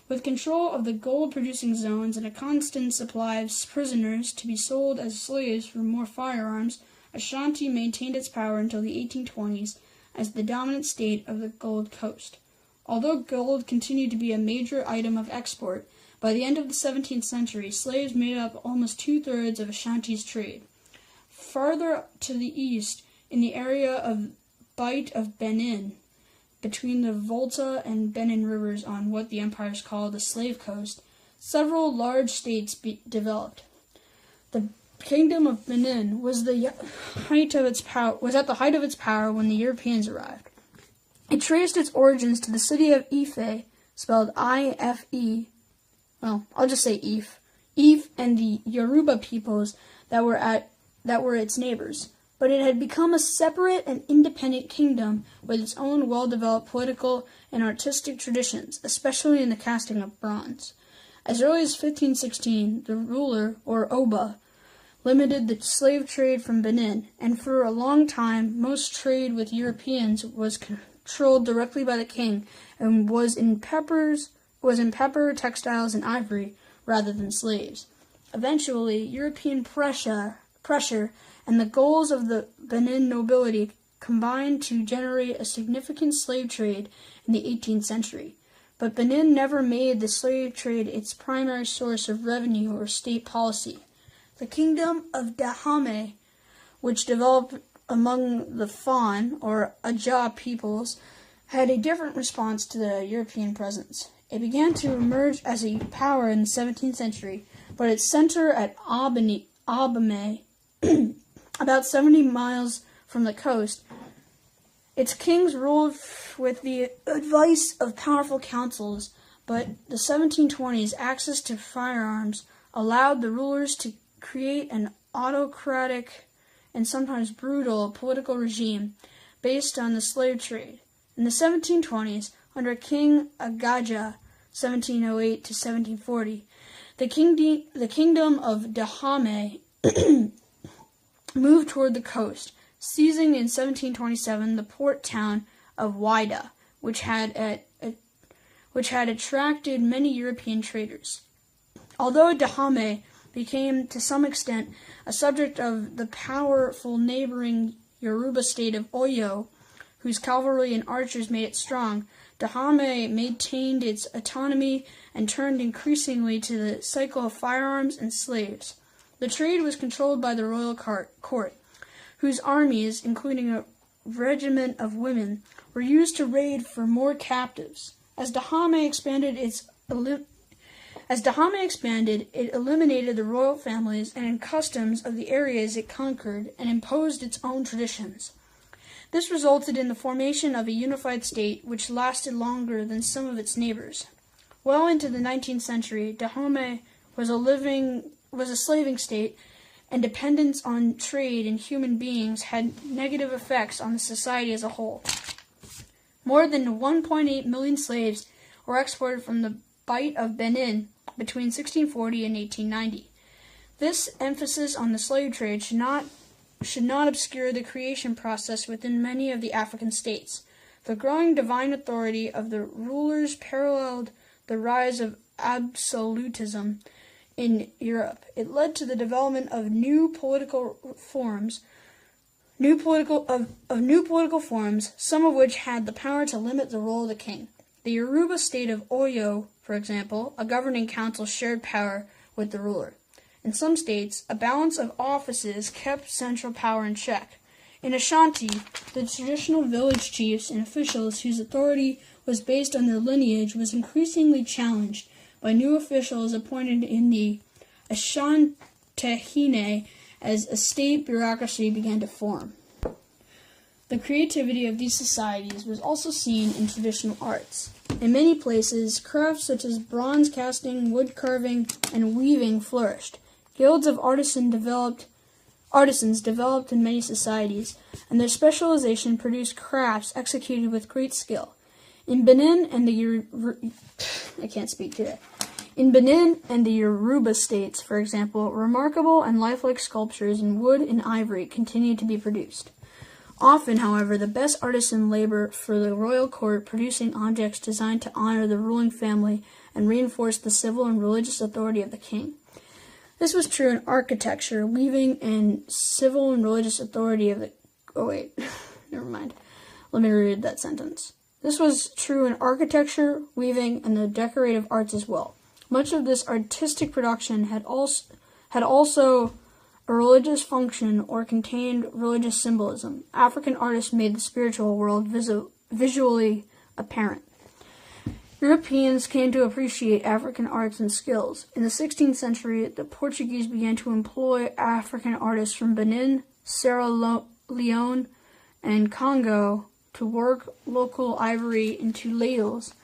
With control of the gold-producing zones and a constant supply of prisoners to be sold as slaves for more firearms, Ashanti maintained its power until the 1820s as the dominant state of the Gold Coast. Although gold continued to be a major item of export, by the end of the 17th century, slaves made up almost two-thirds of Ashanti's trade. Farther to the east, in the area of Bight of Benin, between the Volta and Benin rivers on what the empires called the Slave Coast, several large states developed. The Kingdom of Benin was at the height of its power when the Europeans arrived. It traced its origins to the city of Ife, spelled I-F-E. Well, I'll just say Ife. Ife and the Yoruba peoples that were its neighbors. But it had become a separate and independent kingdom with its own well-developed political and artistic traditions, especially in the casting of bronze. As early as 1516, the ruler, or Oba, limited the slave trade from Benin, and for a long time most trade with Europeans was controlled directly by the king and was in pepper, textiles, and ivory rather than slaves. Eventually, European pressure and the goals of the Benin nobility combined to generate a significant slave trade in the 18th century. But Benin never made the slave trade its primary source of revenue or state policy. The kingdom of Dahomey, which developed among the Fon, or Aja peoples, had a different response to the European presence. It began to emerge as a power in the 17th century, but its center at Abomey, about 70 miles from the coast. Its kings ruled with the advice of powerful councils, but the 1720s access to firearms allowed the rulers to create an autocratic and sometimes brutal political regime based on the slave trade. In the 1720s, under King Agaja, 1708 to 1740, the kingdom of Dahomey moved toward the coast, seizing in 1727 the port town of Wida, which had attracted many European traders. Although Dahomey became to some extent a subject of the powerful neighboring Yoruba state of Oyo, whose cavalry and archers made it strong, Dahomey maintained its autonomy and turned increasingly to the cycle of firearms and slaves. The trade was controlled by the royal court, whose armies, including a regiment of women, were used to raid for more captives. As Dahomey expanded, it eliminated the royal families and customs of the areas it conquered and imposed its own traditions. This resulted in the formation of a unified state which lasted longer than some of its neighbors. Well into the 19th century, Dahomey was a living was a slaving state, and dependence on trade in human beings had negative effects on the society as a whole. More than 1.8 million slaves were exported from the Bight of Benin between 1640 and 1890. This emphasis on the slave trade should not obscure the creation process within many of the African states. The growing divine authority of the rulers paralleled the rise of absolutism in Europe. It led to the development of new political forms, some of which had the power to limit the role of the king. The Yoruba state of Oyo, for example, a governing council shared power with the ruler. In some states, a balance of offices kept central power in check. In Ashanti, the traditional village chiefs and officials whose authority was based on their lineage was increasingly challenged by new officials appointed in the Ashantehene as a state bureaucracy began to form. The creativity of these societies was also seen in traditional arts. In many places, crafts such as bronze casting, wood carving, and weaving flourished. Guilds of artisans developed in many societies, and their specialization produced crafts executed with great skill. In Benin and the Yoruba states, for example, remarkable and lifelike sculptures in wood and ivory continued to be produced. Often, however, the best artisan labor for the royal court, producing objects designed to honor the ruling family and reinforce the civil and religious authority of the king. This was true in architecture, weaving, and civil and religious authority of the... Oh, wait. Never mind. Let me reread that sentence. This was true in architecture, weaving, and the decorative arts as well. Much of this artistic production had also a religious function or contained religious symbolism. African artists made the spiritual world visually apparent. Europeans came to appreciate African arts and skills. In the 16th century, the Portuguese began to employ African artists from Benin, Sierra Leone, and Congo to work local ivory into ladles,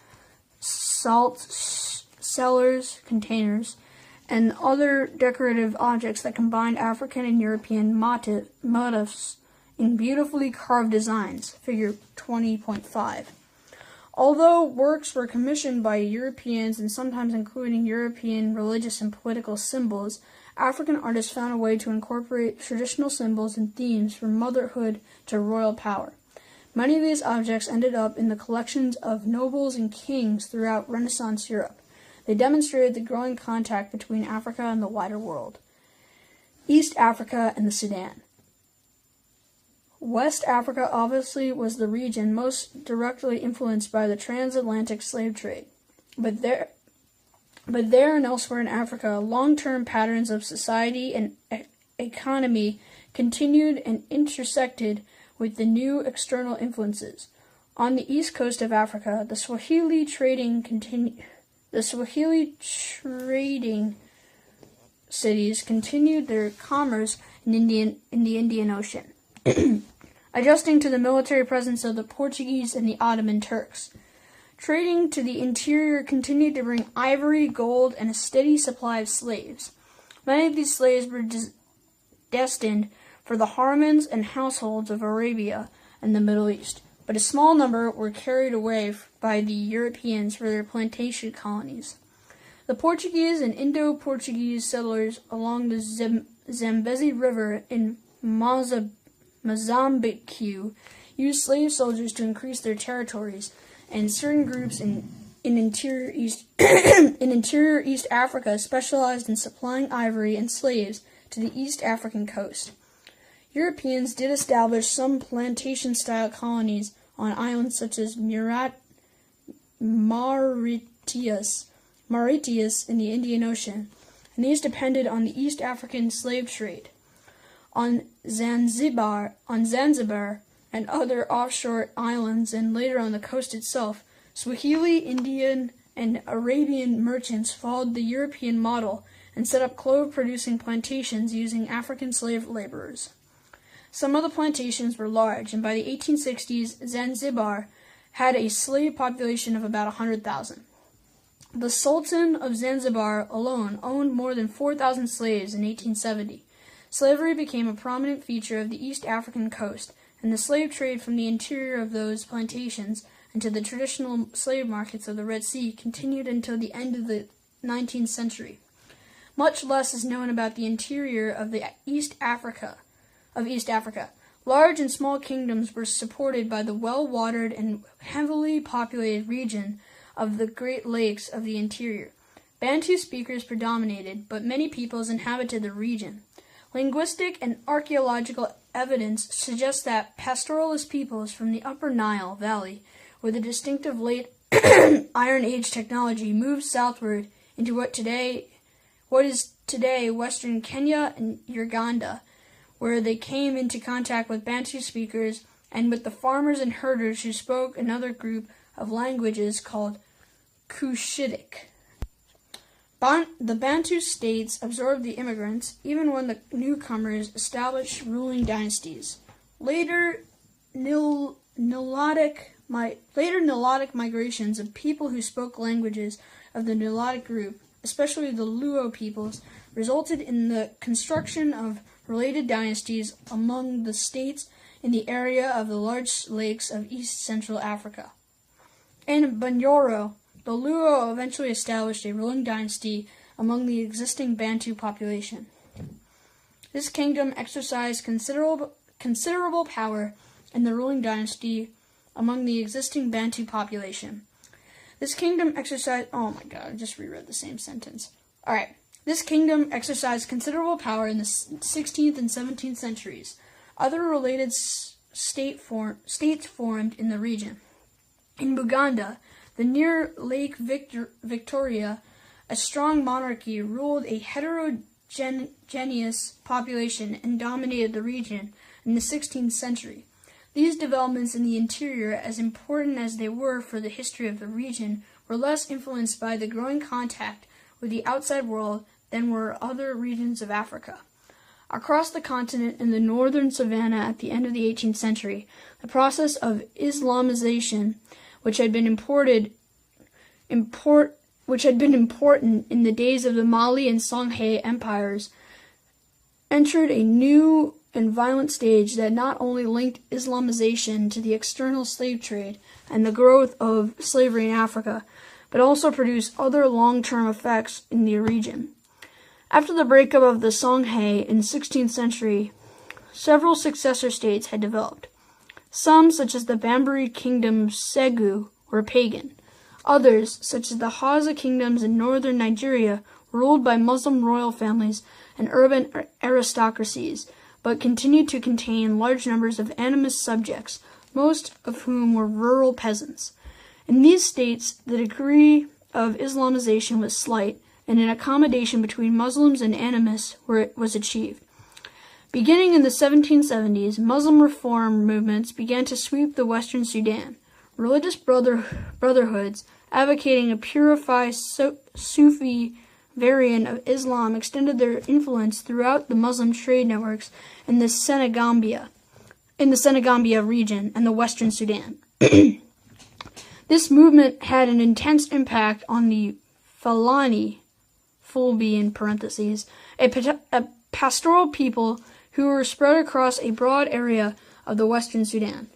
salt cellars, containers, and other decorative objects that combined African and European motifs in beautifully carved designs, figure 20.5. Although works were commissioned by Europeans and sometimes including European religious and political symbols, African artists found a way to incorporate traditional symbols and themes from motherhood to royal power. Many of these objects ended up in the collections of nobles and kings throughout Renaissance Europe. They demonstrated the growing contact between Africa and the wider world. East Africa and the Sudan. West Africa obviously was the region most directly influenced by the transatlantic slave trade. But there and elsewhere in Africa, long-term patterns of society and economy continued and intersected with the new external influences. On the east coast of Africa, the Swahili trading cities continued their commerce in the Indian Ocean, adjusting to the military presence of the Portuguese and the Ottoman Turks. Trading to the interior continued to bring ivory, gold, and a steady supply of slaves. Many of these slaves were destined for the harems and households of Arabia and the Middle East, but a small number were carried away by the Europeans for their plantation colonies. The Portuguese and Indo-Portuguese settlers along the Zambezi River in Mozambique used slave soldiers to increase their territories, and certain groups in interior East Africa specialized in supplying ivory and slaves to the East African coast. Europeans did establish some plantation-style colonies on islands such as Mauritius in the Indian Ocean, and these depended on the East African slave trade. On Zanzibar and other offshore islands, and later on the coast itself, Swahili, Indian, and Arabian merchants followed the European model and set up clove-producing plantations using African slave laborers. Some of the plantations were large, and by the 1860s, Zanzibar had a slave population of about 100,000. The Sultan of Zanzibar alone owned more than 4,000 slaves in 1870. Slavery became a prominent feature of the East African coast, and the slave trade from the interior of those plantations into the traditional slave markets of the Red Sea continued until the end of the 19th century. Much less is known about the interior of East Africa. Large and small kingdoms were supported by the well-watered and heavily populated region of the Great Lakes of the interior. Bantu speakers predominated, but many peoples inhabited the region. Linguistic and archaeological evidence suggests that pastoralist peoples from the Upper Nile Valley, where the distinctive late Iron Age technology moved southward into what is today western Kenya and Uganda, where they came into contact with Bantu speakers and with the farmers and herders who spoke another group of languages called Cushitic. The Bantu states absorbed the immigrants, even when the newcomers established ruling dynasties. Later Nilotic migrations of people who spoke languages of the Nilotic group, especially the Luo peoples, resulted in the construction of related dynasties among the states in the area of the large lakes of East Central Africa. In Bunyoro, the Luo eventually established a ruling dynasty among the existing Bantu population. This kingdom exercised considerable power in the ruling dynasty among the existing Bantu population. This kingdom exercised... Oh my god, I just reread the same sentence. Alright. This kingdom exercised considerable power in the 16th and 17th centuries. Other related states formed in the region. In Buganda, the near Lake Victoria, a strong monarchy ruled a heterogeneous population and dominated the region in the 16th century. These developments in the interior, as important as they were for the history of the region, were less influenced by the growing contact with the outside world than were other regions of Africa. Across the continent in the northern savannah at the end of the 18th century, the process of Islamization, which had been important in the days of the Mali and Songhai empires, entered a new and violent stage that not only linked Islamization to the external slave trade and the growth of slavery in Africa, but also produced other long-term effects in the region. After the breakup of the Songhai in the 16th century, several successor states had developed. Some, such as the Bambari Kingdom Segu, were pagan. Others, such as the Hausa kingdoms in northern Nigeria, were ruled by Muslim royal families and urban aristocracies, but continued to contain large numbers of animist subjects, most of whom were rural peasants. In these states, the degree of Islamization was slight, and an accommodation between Muslims and animists was achieved. Beginning in the 1770s, Muslim reform movements began to sweep the western Sudan. Religious brotherhoods advocating a purified Sufi variant of Islam extended their influence throughout the Muslim trade networks in the Senegambia region and the western Sudan. This movement had an intense impact on the Fulani, in parentheses, a pastoral people who were spread across a broad area of the western Sudan.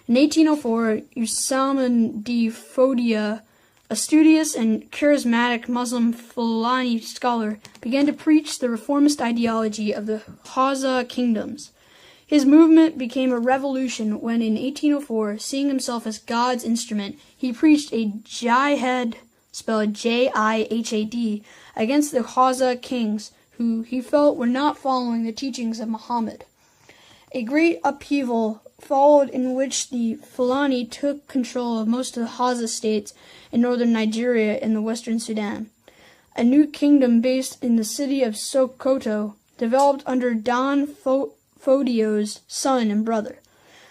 In 1804, Usman D. Fodia, a studious and charismatic Muslim Fulani scholar, began to preach the reformist ideology of the Hausa kingdoms. His movement became a revolution when, in 1804, seeing himself as God's instrument, he preached a jihad, spelled Jihad, against the Hausa kings, who he felt were not following the teachings of Muhammad. A great upheaval followed in which the Fulani took control of most of the Hausa states in northern Nigeria and the western Sudan. A new kingdom based in the city of Sokoto developed under Don Fodio's son and brother.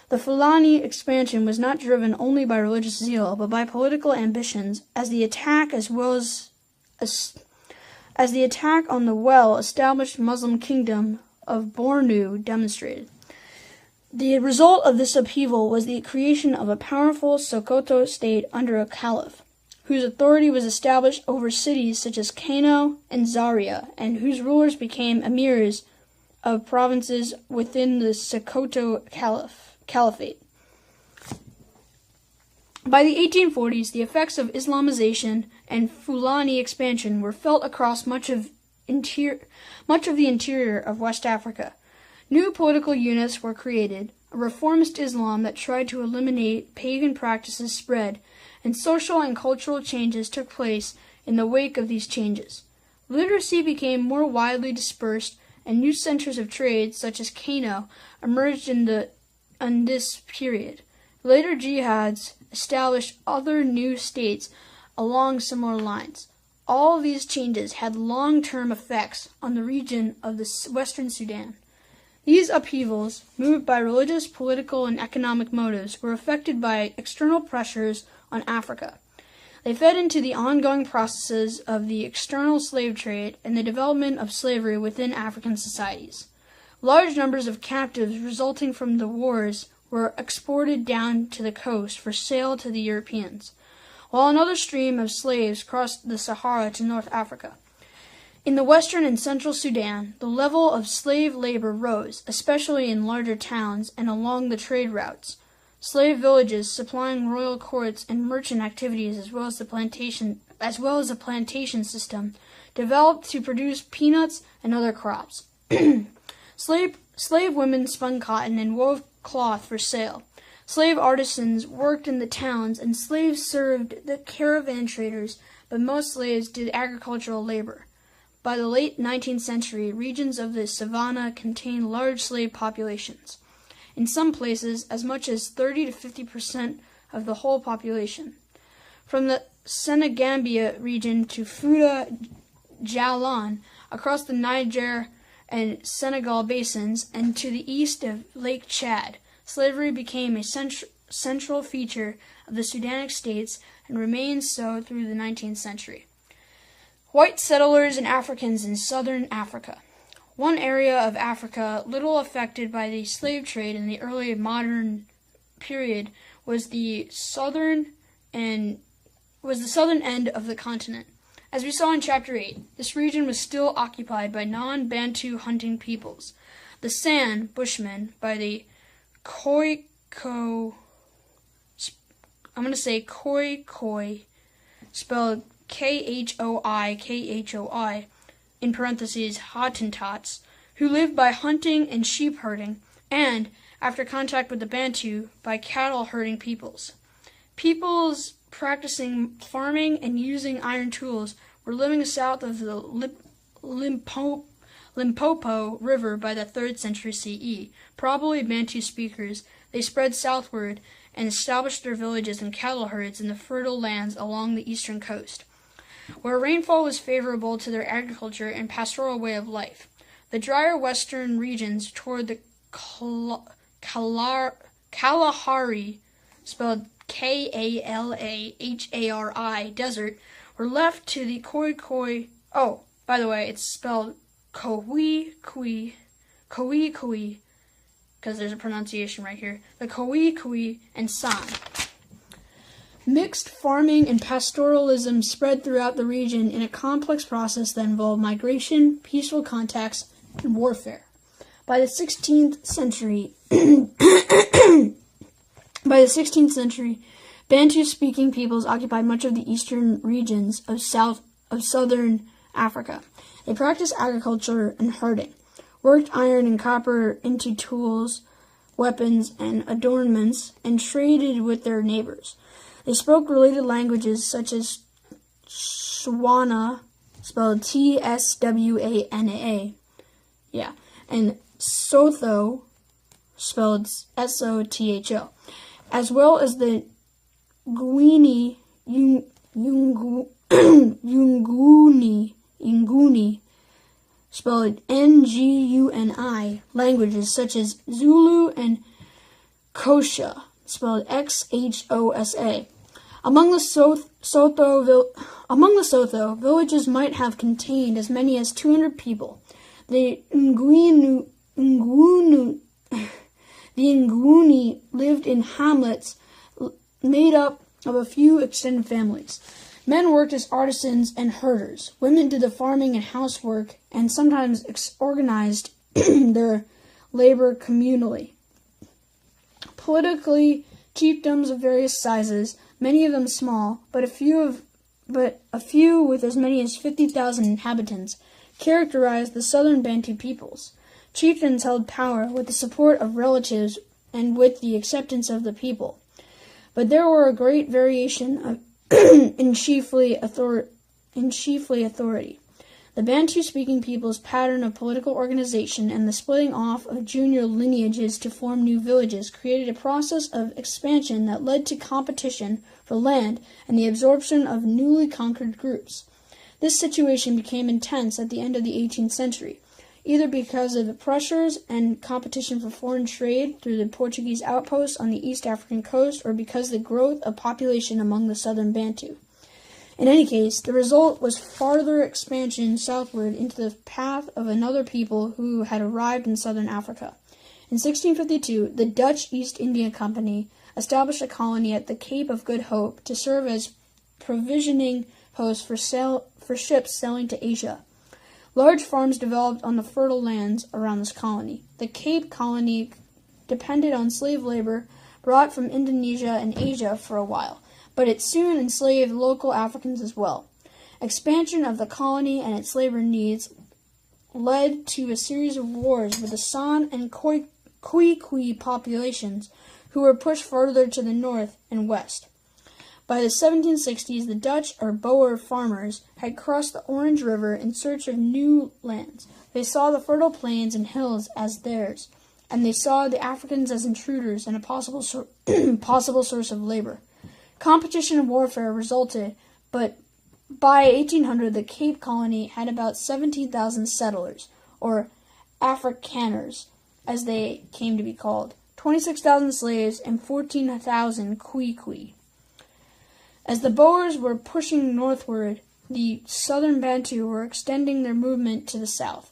The Fulani expansion was not driven only by religious zeal, but by political ambitions, as the attack on the well-established Muslim kingdom of Bornu demonstrated. The result of this upheaval was the creation of a powerful Sokoto state under a caliph. whose authority was established over cities such as Kano and Zaria, and whose rulers became emirs of provinces within the Sokoto Caliphate. By the 1840s, the effects of Islamization and Fulani expansion were felt across much of the interior of West Africa. New political units were created, a reformist Islam that tried to eliminate pagan practices spread, and social and cultural changes took place in the wake of these changes. Literacy became more widely dispersed, and new centers of trade, such as Kano, emerged in this period. Later jihads established other new states along similar lines. All these changes had long-term effects on the region of the Western Sudan. These upheavals, moved by religious, political, and economic motives, were affected by external pressures on Africa. They fed into the ongoing processes of the external slave trade and the development of slavery within African societies. Large numbers of captives resulting from the wars were exported down to the coast for sale to the Europeans, while another stream of slaves crossed the Sahara to North Africa. In the western and central Sudan, the level of slave labor rose, especially in larger towns and along the trade routes. Slave villages supplying royal courts and merchant activities, as well as a plantation system, developed to produce peanuts and other crops. Slave women spun cotton and wove cloth for sale. Slave artisans worked in the towns, and slaves served the caravan traders, but most slaves did agricultural labor. By the late 19th century, regions of the savannah contained large slave populations. In some places, as much as 30 to 50% of the whole population. From the Senegambia region to Fouta Djallon, across the Niger and Senegal basins, and to the east of Lake Chad, slavery became a central feature of the Sudanic states and remained so through the 19th century. White settlers and Africans in southern Africa. One area of Africa little affected by the slave trade in the early modern period was the southern end of the continent. As we saw in Chapter 8, this region was still occupied by non-Bantu hunting peoples. The San Bushmen by the Khoi, spelled Khoi, in parentheses, Hottentots, who lived by hunting and sheep herding, and, after contact with the Bantu, by cattle herding peoples. Peoples practicing farming and using iron tools were living south of the Limpopo River by the 3rd century CE. Probably Bantu speakers, they spread southward and established their villages and cattle herds in the fertile lands along the eastern coast, where rainfall was favorable to their agriculture and pastoral way of life. The drier western regions toward the Kalahari, spelled Kalahari, desert, were left to the Khoi. Oh, by the way, it's spelled Khoi, because there's a pronunciation right here. The Khoi and San. Mixed farming and pastoralism spread throughout the region in a complex process that involved migration, peaceful contacts, and warfare. By the 16th century, Bantu-speaking peoples occupied much of the eastern regions of southern Africa. They practiced agriculture and herding, worked iron and copper into tools, weapons, and adornments, and traded with their neighbors. They spoke related languages such as Tswana, spelled Tswana, and Sotho, spelled Sotho, as well as the Nguni, spelled Nguni, languages such as Zulu and Xhosa, spelled Xhosa. Among the Sotho, villages might have contained as many as 200 people. The Nguni lived in hamlets made up of a few extended families. Men worked as artisans and herders. Women did the farming and housework and sometimes organized their labor communally. Politically, chiefdoms of various sizes, many of them small, but a few with as many as 50,000 inhabitants, characterized the southern Bantu peoples. Chieftains held power with the support of relatives and with the acceptance of the people. But there were a great variation in chiefly authority. The Bantu-speaking people's pattern of political organization and the splitting off of junior lineages to form new villages created a process of expansion that led to competition for land and the absorption of newly conquered groups. This situation became intense at the end of the 18th century, either because of the pressures and competition for foreign trade through the Portuguese outposts on the East African coast, or because of the growth of population among the southern Bantu. In any case, the result was farther expansion southward into the path of another people who had arrived in southern Africa. In 1652, the Dutch East India Company established a colony at the Cape of Good Hope to serve as provisioning post for ships sailing to Asia. Large farms developed on the fertile lands around this colony. The Cape Colony depended on slave labor brought from Indonesia and Asia for a while, but it soon enslaved local Africans as well. Expansion of the colony and its labor needs led to a series of wars with the San and Khoikhoi populations, who were pushed further to the north and west. By the 1760s, the Dutch, or Boer farmers, had crossed the Orange River in search of new lands. They saw the fertile plains and hills as theirs, and they saw the Africans as intruders and a possible source of labor. Competition and warfare resulted, but by 1800 the Cape Colony had about 17,000 settlers, or Afrikaners, as they came to be called, 26,000 slaves, and 14,000 Khoikhoi. As the Boers were pushing northward, the southern Bantu were extending their movement to the south.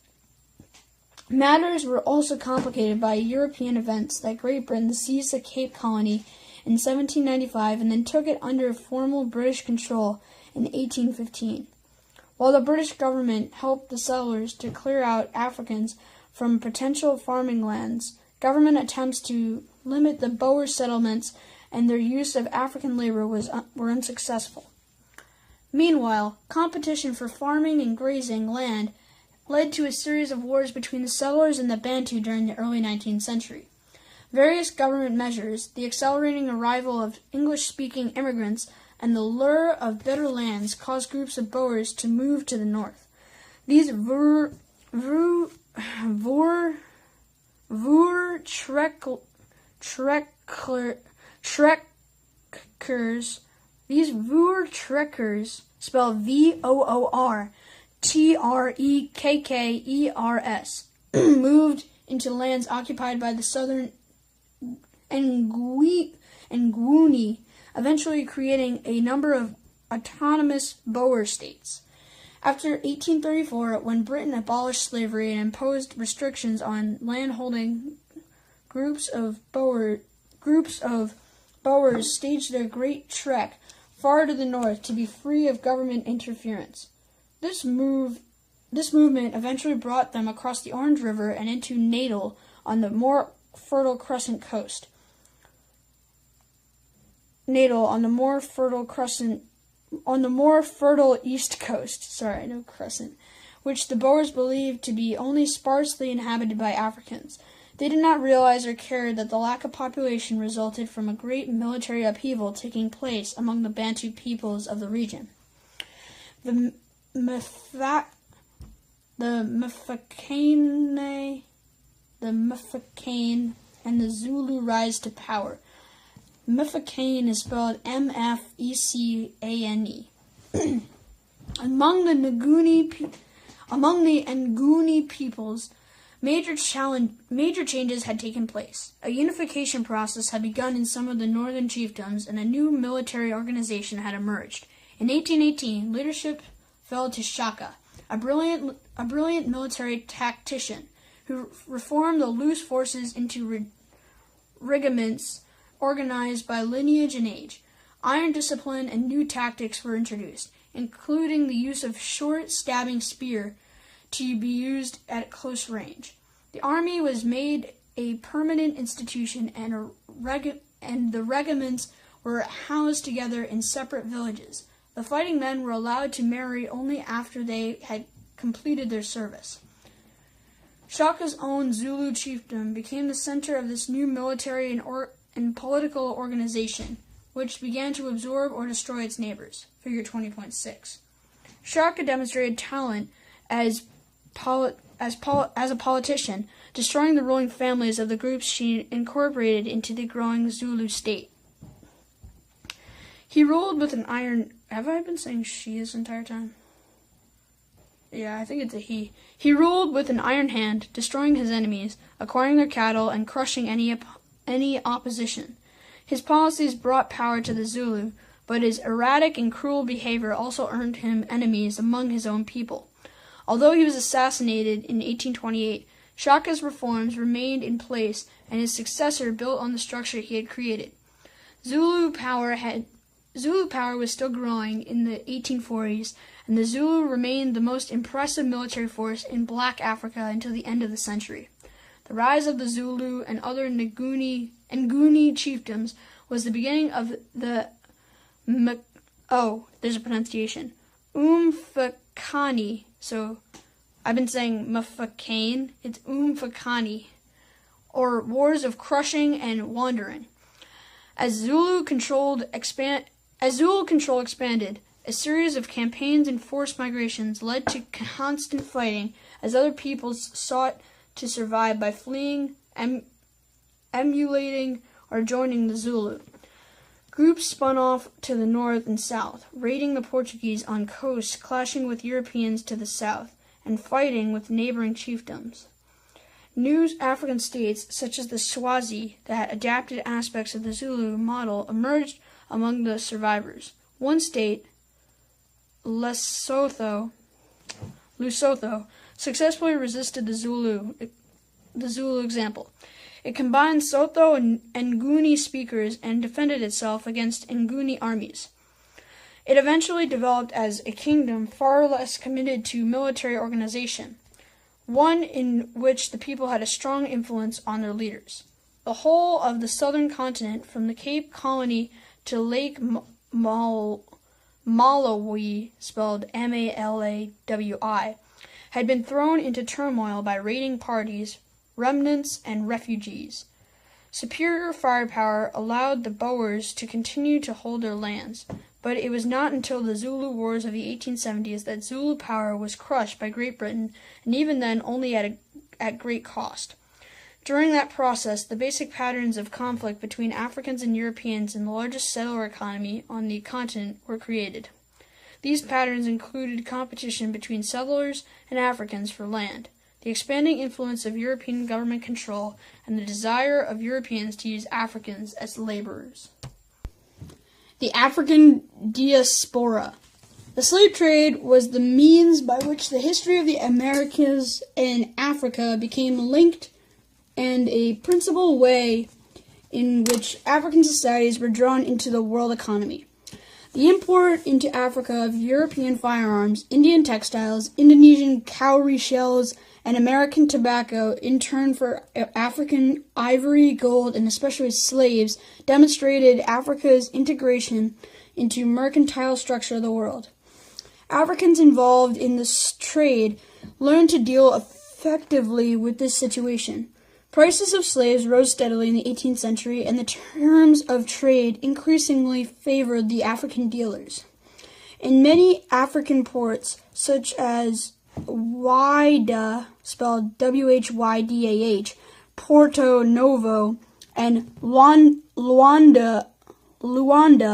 Matters were also complicated by European events that Great Britain seized the Cape Colony in 1795 and then took it under formal British control in 1815. While the British government helped the settlers to clear out Africans from potential farming lands, government attempts to limit the Boer settlements and their use of African labor were unsuccessful. Meanwhile, competition for farming and grazing land led to a series of wars between the settlers and the Bantu during the early 19th century. Various government measures, the accelerating arrival of English-speaking immigrants, and the lure of better lands caused groups of Boers to move to the north. These Voortrekkers, spelled Voortrekkers, moved into lands occupied by the southern Nguni, eventually creating a number of autonomous Boer states. After 1834, when Britain abolished slavery and imposed restrictions on landholding, groups of Boers staged their great trek far to the north to be free of government interference. This movement eventually brought them across the Orange River and into Natal on the more fertile Crescent Coast. On the more fertile East Coast, which the Boers believed to be only sparsely inhabited by Africans. They did not realize or care that the lack of population resulted from a great military upheaval taking place among the Bantu peoples of the region. The Mfecane and the Zulu rise to power. Mfecane is spelled M-F-E-C-A-N-E. Among the Nguni peoples, major changes had taken place. A unification process had begun in some of the northern chiefdoms, and a new military organization had emerged. In 1818, leadership fell to Shaka, a brilliant military tactician who reformed the loose forces into regiments organized by lineage and age. Iron discipline and new tactics were introduced, including the use of short stabbing spear to be used at close range. The army was made a permanent institution, and the regiments were housed together in separate villages. The fighting men were allowed to marry only after they had completed their service. Shaka's own Zulu chiefdom became the center of this new military and political organization, which began to absorb or destroy its neighbors. Figure 20.6. Shaka demonstrated talent as a politician, destroying the ruling families of the groups she incorporated into the growing Zulu state. He ruled with an iron... Have I been saying she this entire time? Yeah, I think it's a he. He ruled with an iron hand, destroying his enemies, acquiring their cattle, and crushing any opposition. His policies brought power to the Zulu, but his erratic and cruel behavior also earned him enemies among his own people. Although he was assassinated in 1828, Shaka's reforms remained in place, and his successor built on the structure he had created. Zulu power was still growing in the 1840s, and the Zulu remained the most impressive military force in Black Africa until the end of the century. The rise of the Zulu and other Nguni chiefdoms was the beginning of the there's a pronunciation. Umfakani. So I've been saying Mafakane. It's Umfakani, or wars of crushing and wandering. As Zulu control expanded, a series of campaigns and forced migrations led to constant fighting as other peoples sought to survive by fleeing, emulating, or joining the Zulu. Groups spun off to the north and south, raiding the Portuguese on coasts, clashing with Europeans to the south, and fighting with neighboring chiefdoms. New African states, such as the Swazi, that adapted aspects of the Zulu model, emerged among the survivors. One state, Lesotho, successfully resisted the Zulu example. It combined Sotho and Nguni speakers and defended itself against Nguni armies. It eventually developed as a kingdom far less committed to military organization, one in which the people had a strong influence on their leaders. The whole of the southern continent, from the Cape Colony to Lake Malawi, spelled Malawi, had been thrown into turmoil by raiding parties, remnants, and refugees. Superior firepower allowed the Boers to continue to hold their lands, but it was not until the Zulu Wars of the 1870s that Zulu power was crushed by Great Britain, and even then only at great cost. During that process, the basic patterns of conflict between Africans and Europeans in the largest settler economy on the continent were created. These patterns included competition between settlers and Africans for land, the expanding influence of European government control, and the desire of Europeans to use Africans as laborers. The African diaspora. The slave trade was the means by which the history of the Americas and Africa became linked, and a principal way in which African societies were drawn into the world economy. The import into Africa of European firearms, Indian textiles, Indonesian cowrie shells, and American tobacco, in turn for African ivory, gold, and especially slaves, demonstrated Africa's integration into mercantile structure of the world. Africans involved in this trade learned to deal effectively with this situation. Prices of slaves rose steadily in the 18th century, and the terms of trade increasingly favored the African dealers. In many African ports, such as Whydah, spelled Whydah, Porto Novo, and Luanda,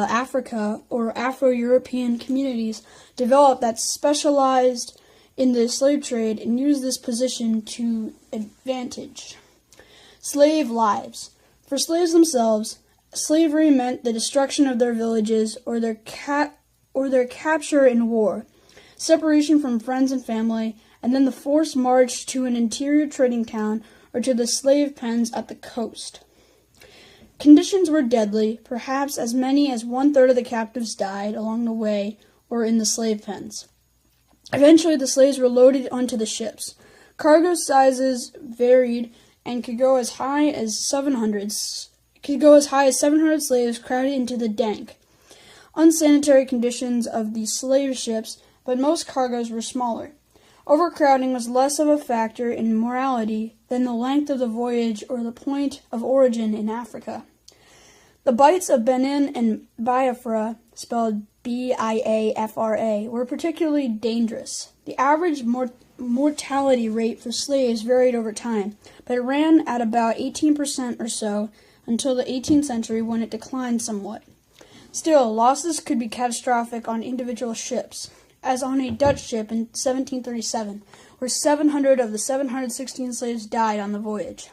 Africa, or Afro-European communities developed that specialized in the slave trade and used this position to advantage. Slave lives. For slaves themselves, slavery meant the destruction of their villages or their capture in war, separation from friends and family, and then the forced march to an interior trading town or to the slave pens at the coast. Conditions were deadly. Perhaps as many as one-third of the captives died along the way or in the slave pens. Eventually, the slaves were loaded onto the ships. Cargo sizes varied and could go as high as 700 slaves crowded into the dank, unsanitary conditions of the slave ships, but most cargoes were smaller. Overcrowding was less of a factor in morality than the length of the voyage or the point of origin in Africa. The Bights of Benin and Biafra, spelled Biafra, were particularly dangerous. The average mortality rate for slaves varied over time, but it ran at about 18% or so until the 18th century when it declined somewhat. Still, losses could be catastrophic on individual ships, as on a Dutch ship in 1737, where 700 of the 716 slaves died on the voyage.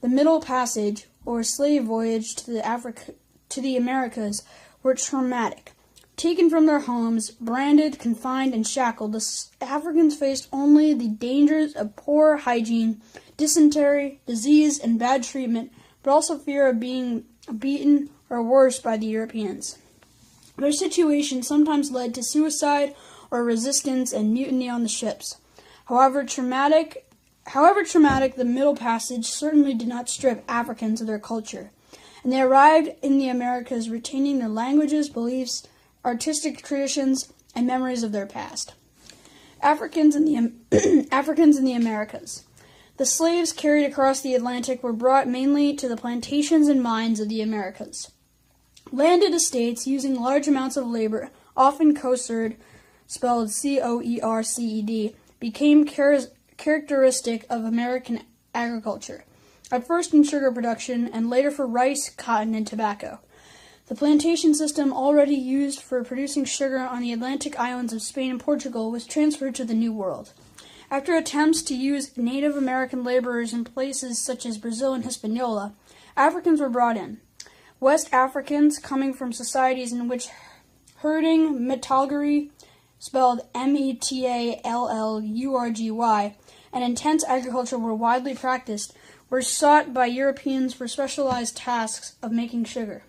The Middle Passage, or slave voyage to the Americas, were traumatic. Taken from their homes, branded, confined, and shackled, the Africans faced only the dangers of poor hygiene, dysentery, disease, and bad treatment, but also fear of being beaten or worse by the Europeans. Their situation sometimes led to suicide or resistance and mutiny on the ships. However traumatic, the Middle Passage certainly did not strip Africans of their culture, and they arrived in the Americas retaining their languages, beliefs, artistic traditions, and memories of their past. Africans in the Americas. The slaves carried across the Atlantic were brought mainly to the plantations and mines of the Americas. Landed estates using large amounts of labor, often coerced, spelled Coerced, became characteristic of American agriculture, at first in sugar production and later for rice, cotton, and tobacco. The plantation system already used for producing sugar on the Atlantic islands of Spain and Portugal was transferred to the New World. After attempts to use Native American laborers in places such as Brazil and Hispaniola, Africans were brought in. West Africans, coming from societies in which herding, metallurgy, spelled Metallurgy, and intense agriculture were widely practiced, were sought by Europeans for specialized tasks of making sugar.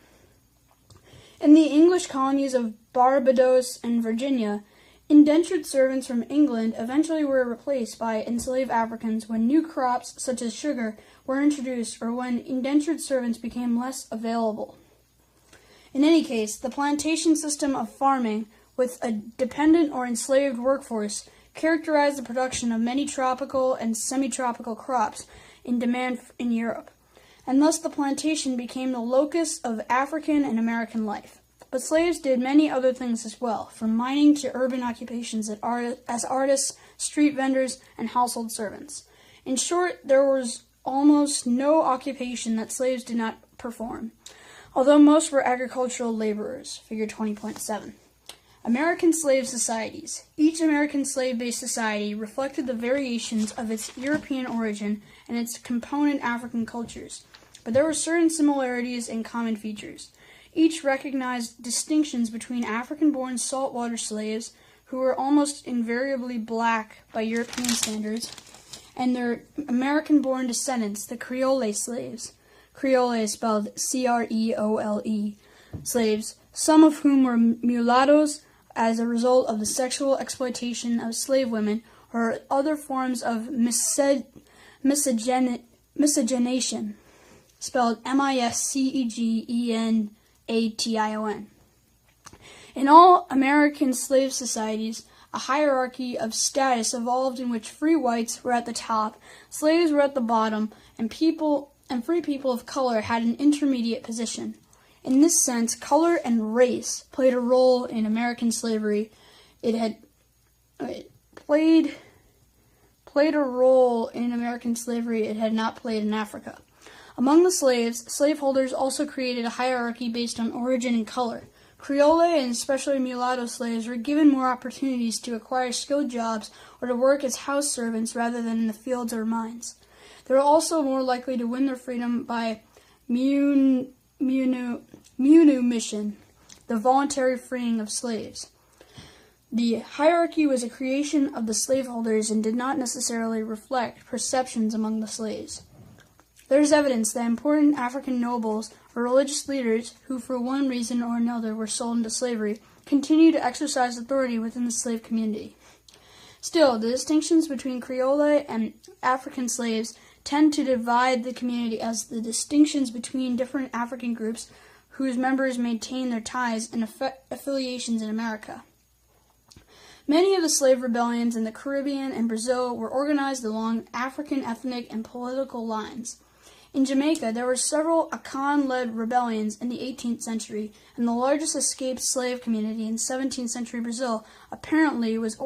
In the English colonies of Barbados and Virginia, indentured servants from England eventually were replaced by enslaved Africans when new crops, such as sugar, were introduced or when indentured servants became less available. In any case, the plantation system of farming, with a dependent or enslaved workforce, characterized the production of many tropical and semi-tropical crops in demand in Europe, and thus the plantation became the locus of African and American life. But slaves did many other things as well, from mining to urban occupations as artists, street vendors, and household servants. In short, there was almost no occupation that slaves did not perform, although most were agricultural laborers, figure 20.7. American slave societies. Each American slave-based society reflected the variations of its European origin and its component African cultures, but there were certain similarities and common features. Each recognized distinctions between African-born saltwater slaves, who were almost invariably black by European standards, and their American-born descendants, the Creole slaves. Creole spelled Creole slaves, some of whom were mulattoes as a result of the sexual exploitation of slave women or other forms of miscegenation, spelled Miscegenation. In all American slave societies, a hierarchy of status evolved in which free whites were at the top, slaves were at the bottom, and free people of color had an intermediate position. In this sense, color and race played a role in American slavery. It played a role in American slavery it had not played in Africa. Among the slaves, slaveholders also created a hierarchy based on origin and color. Creole and especially mulatto slaves were given more opportunities to acquire skilled jobs or to work as house servants rather than in the fields or mines. They were also more likely to win their freedom by manumission, the voluntary freeing of slaves. The hierarchy was a creation of the slaveholders and did not necessarily reflect perceptions among the slaves. There is evidence that important African nobles or religious leaders who for one reason or another were sold into slavery continue to exercise authority within the slave community. Still, the distinctions between Creole and African slaves tend to divide the community as the distinctions between different African groups whose members maintain their ties and affiliations in America. Many of the slave rebellions in the Caribbean and Brazil were organized along African ethnic and political lines. In Jamaica, there were several Akan-led rebellions in the 18th century, and the largest escaped slave community in 17th century Brazil apparently was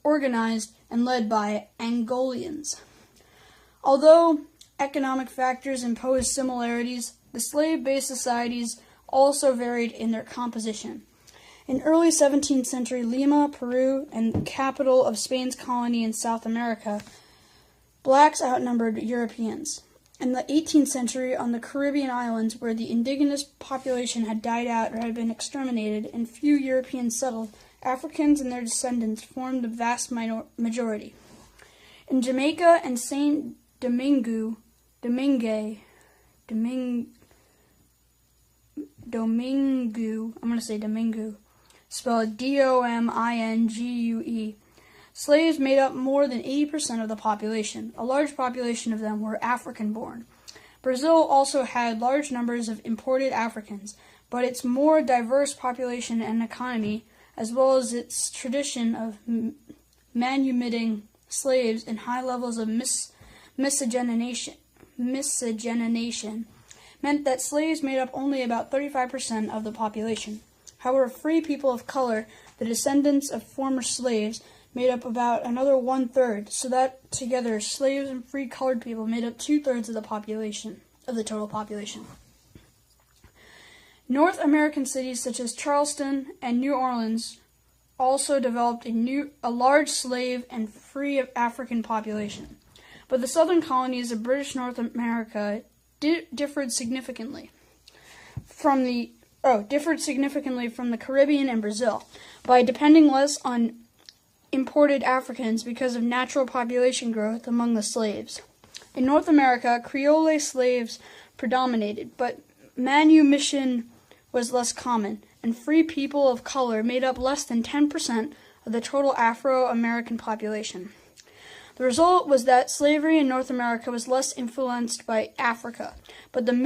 organized and led by Angolians. Although economic factors imposed similarities, the slave-based societies also varied in their composition. In early 17th century Lima, Peru, and the capital of Spain's colony in South America, blacks outnumbered Europeans. In the 18th century, on the Caribbean islands where the indigenous population had died out or had been exterminated and few Europeans settled, Africans and their descendants formed the vast majority. In Jamaica and Saint Domingue, spelled Domingue, slaves made up more than 80% of the population. A large population of them were African-born. Brazil also had large numbers of imported Africans, but its more diverse population and economy, as well as its tradition of manumitting slaves and high levels of miscegenation, meant that slaves made up only about 35% of the population. However, free people of color, the descendants of former slaves, made up about another one-third, so that together slaves and free colored people made up two-thirds of the total population. North American cities such as Charleston and New Orleans also developed a large slave and free African population. But the southern colonies of British North America differed significantly from the Caribbean and Brazil by depending less on imported Africans because of natural population growth among the slaves. In North America, Creole slaves predominated, but manumission was less common, and free people of color made up less than 10% of the total Afro-American population. The result was that slavery in North America was less influenced by Africa, but by the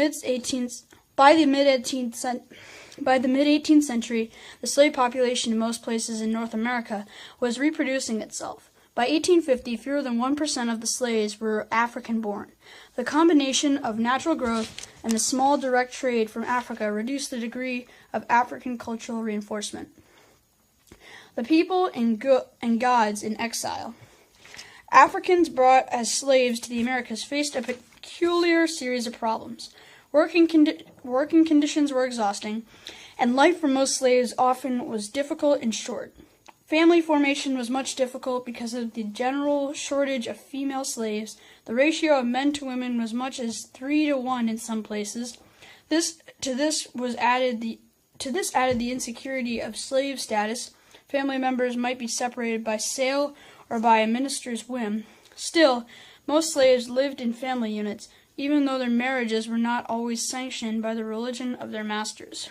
mid-18th century, the slave population in most places in North America was reproducing itself. By 1850, fewer than 1% of the slaves were African-born. The combination of natural growth and the small direct trade from Africa reduced the degree of African cultural reinforcement. The people and gods in exile. Africans brought as slaves to the Americas faced a peculiar series of problems. Working conditions were exhausting, and life for most slaves often was difficult and short. Family formation was much difficult because of the general shortage of female slaves. The ratio of men to women was much as 3-to-1 in some places. This added the insecurity of slave status. Family members might be separated by sale or by a minister's whim. Still, most slaves lived in family units, even though their marriages were not always sanctioned by the religion of their masters.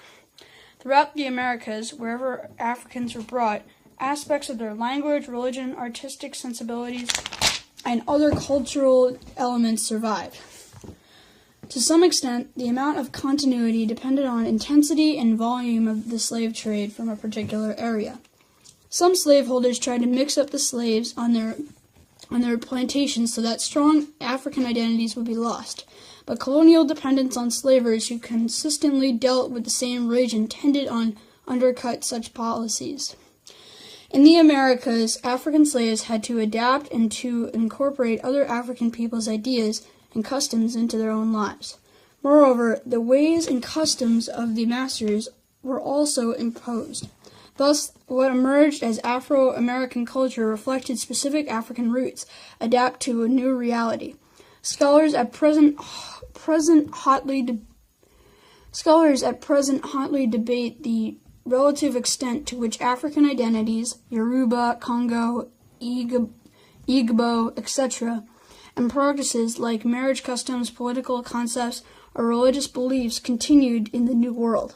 Throughout the Americas, wherever Africans were brought, aspects of their language, religion, artistic sensibilities, and other cultural elements survived. To some extent, the amount of continuity depended on intensity and volume of the slave trade from a particular area. Some slaveholders tried to mix up the slaves on their plantations so that strong African identities would be lost, but colonial dependence on slavers who consistently dealt with the same region tended to undercut such policies. In the Americas, African slaves had to adapt and to incorporate other African people's ideas and customs into their own lives. Moreover, the ways and customs of the masters were also imposed. Thus, what emerged as Afro-American culture reflected specific African roots, adapt to a new reality. Scholars at present hotly debate the relative extent to which African identities, Yoruba, Congo, Igbo, etc., and practices like marriage customs, political concepts, or religious beliefs continued in the New World.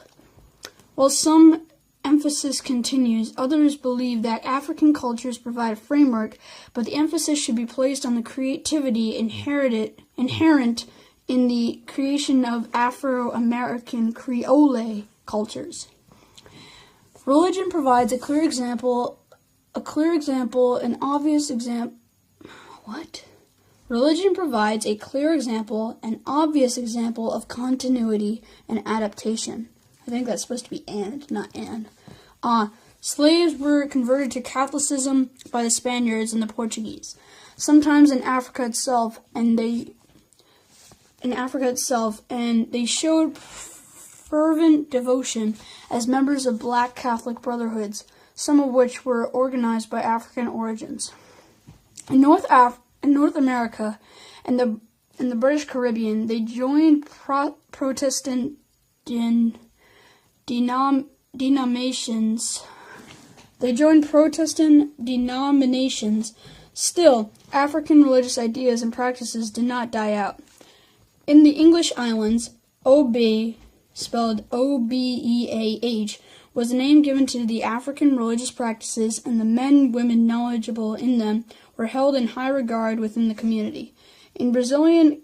While some emphasis continues, others believe that African cultures provide a framework, but the emphasis should be placed on the creativity inherent in the creation of Afro-American Creole cultures. Religion provides an obvious example of continuity and adaptation. I think that's supposed to be and, not an. Slaves were converted to Catholicism by the Spaniards and the Portuguese, sometimes in Africa itself, and they showed fervent devotion as members of black Catholic brotherhoods, some of which were organized by African origins. In North America and the British Caribbean, they joined Protestant denominations. Still, African religious ideas and practices did not die out. In the English islands, Obeah, spelled O-B-E-A-H, was the name given to the African religious practices, and the men and women knowledgeable in them were held in high regard within the community. In Brazilian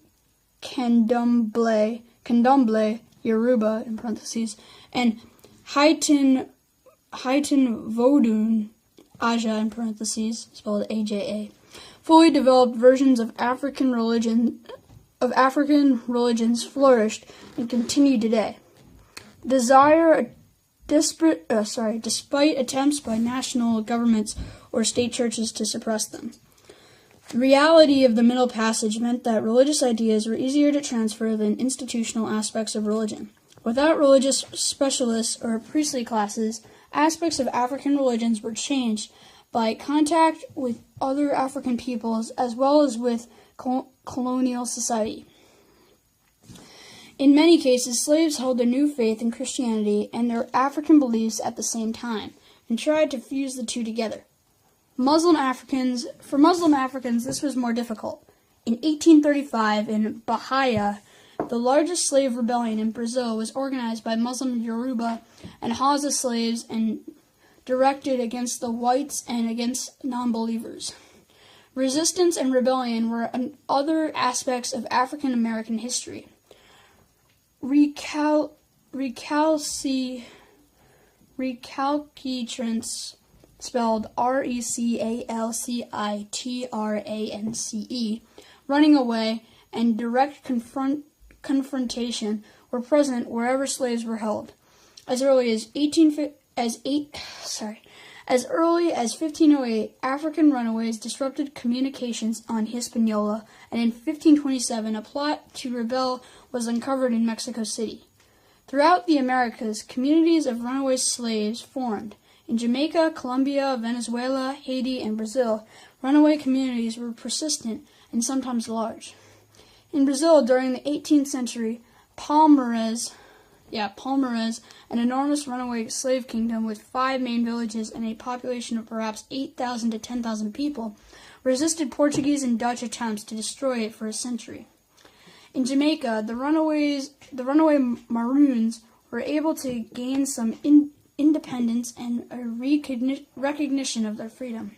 Candomblé, Yoruba, in parentheses, and Haitian Vodun, Aja, in parentheses, spelled A-J-A, fully developed versions of African religions flourished and continue today. Despite attempts by national governments or state churches to suppress them. The reality of the Middle Passage meant that religious ideas were easier to transfer than institutional aspects of religion. Without religious specialists or priestly classes, aspects of African religions were changed by contact with other African peoples as well as with colonial society. In many cases, slaves held their new faith in Christianity and their African beliefs at the same time, and tried to fuse the two together. For Muslim Africans, this was more difficult. In 1835, in Bahia, the largest slave rebellion in Brazil was organized by Muslim Yoruba and Hausa slaves and directed against the whites and against non-believers. Resistance and rebellion were other aspects of African American history. Recalcitrance, spelled Recalcitrance, running away, and direct confrontation were present wherever slaves were held. As early as 1508, African runaways disrupted communications on Hispaniola, and in 1527, a plot to rebel was uncovered in Mexico City. Throughout the Americas, communities of runaway slaves formed. In Jamaica, Colombia, Venezuela, Haiti, and Brazil, runaway communities were persistent and sometimes large. In Brazil, during the 18th century, Palmares, an enormous runaway slave kingdom with 5 main villages and a population of perhaps 8,000 to 10,000 people, resisted Portuguese and Dutch attempts to destroy it for a century. In Jamaica, the runaway Maroons were able to gain some independence and a recognition of their freedom.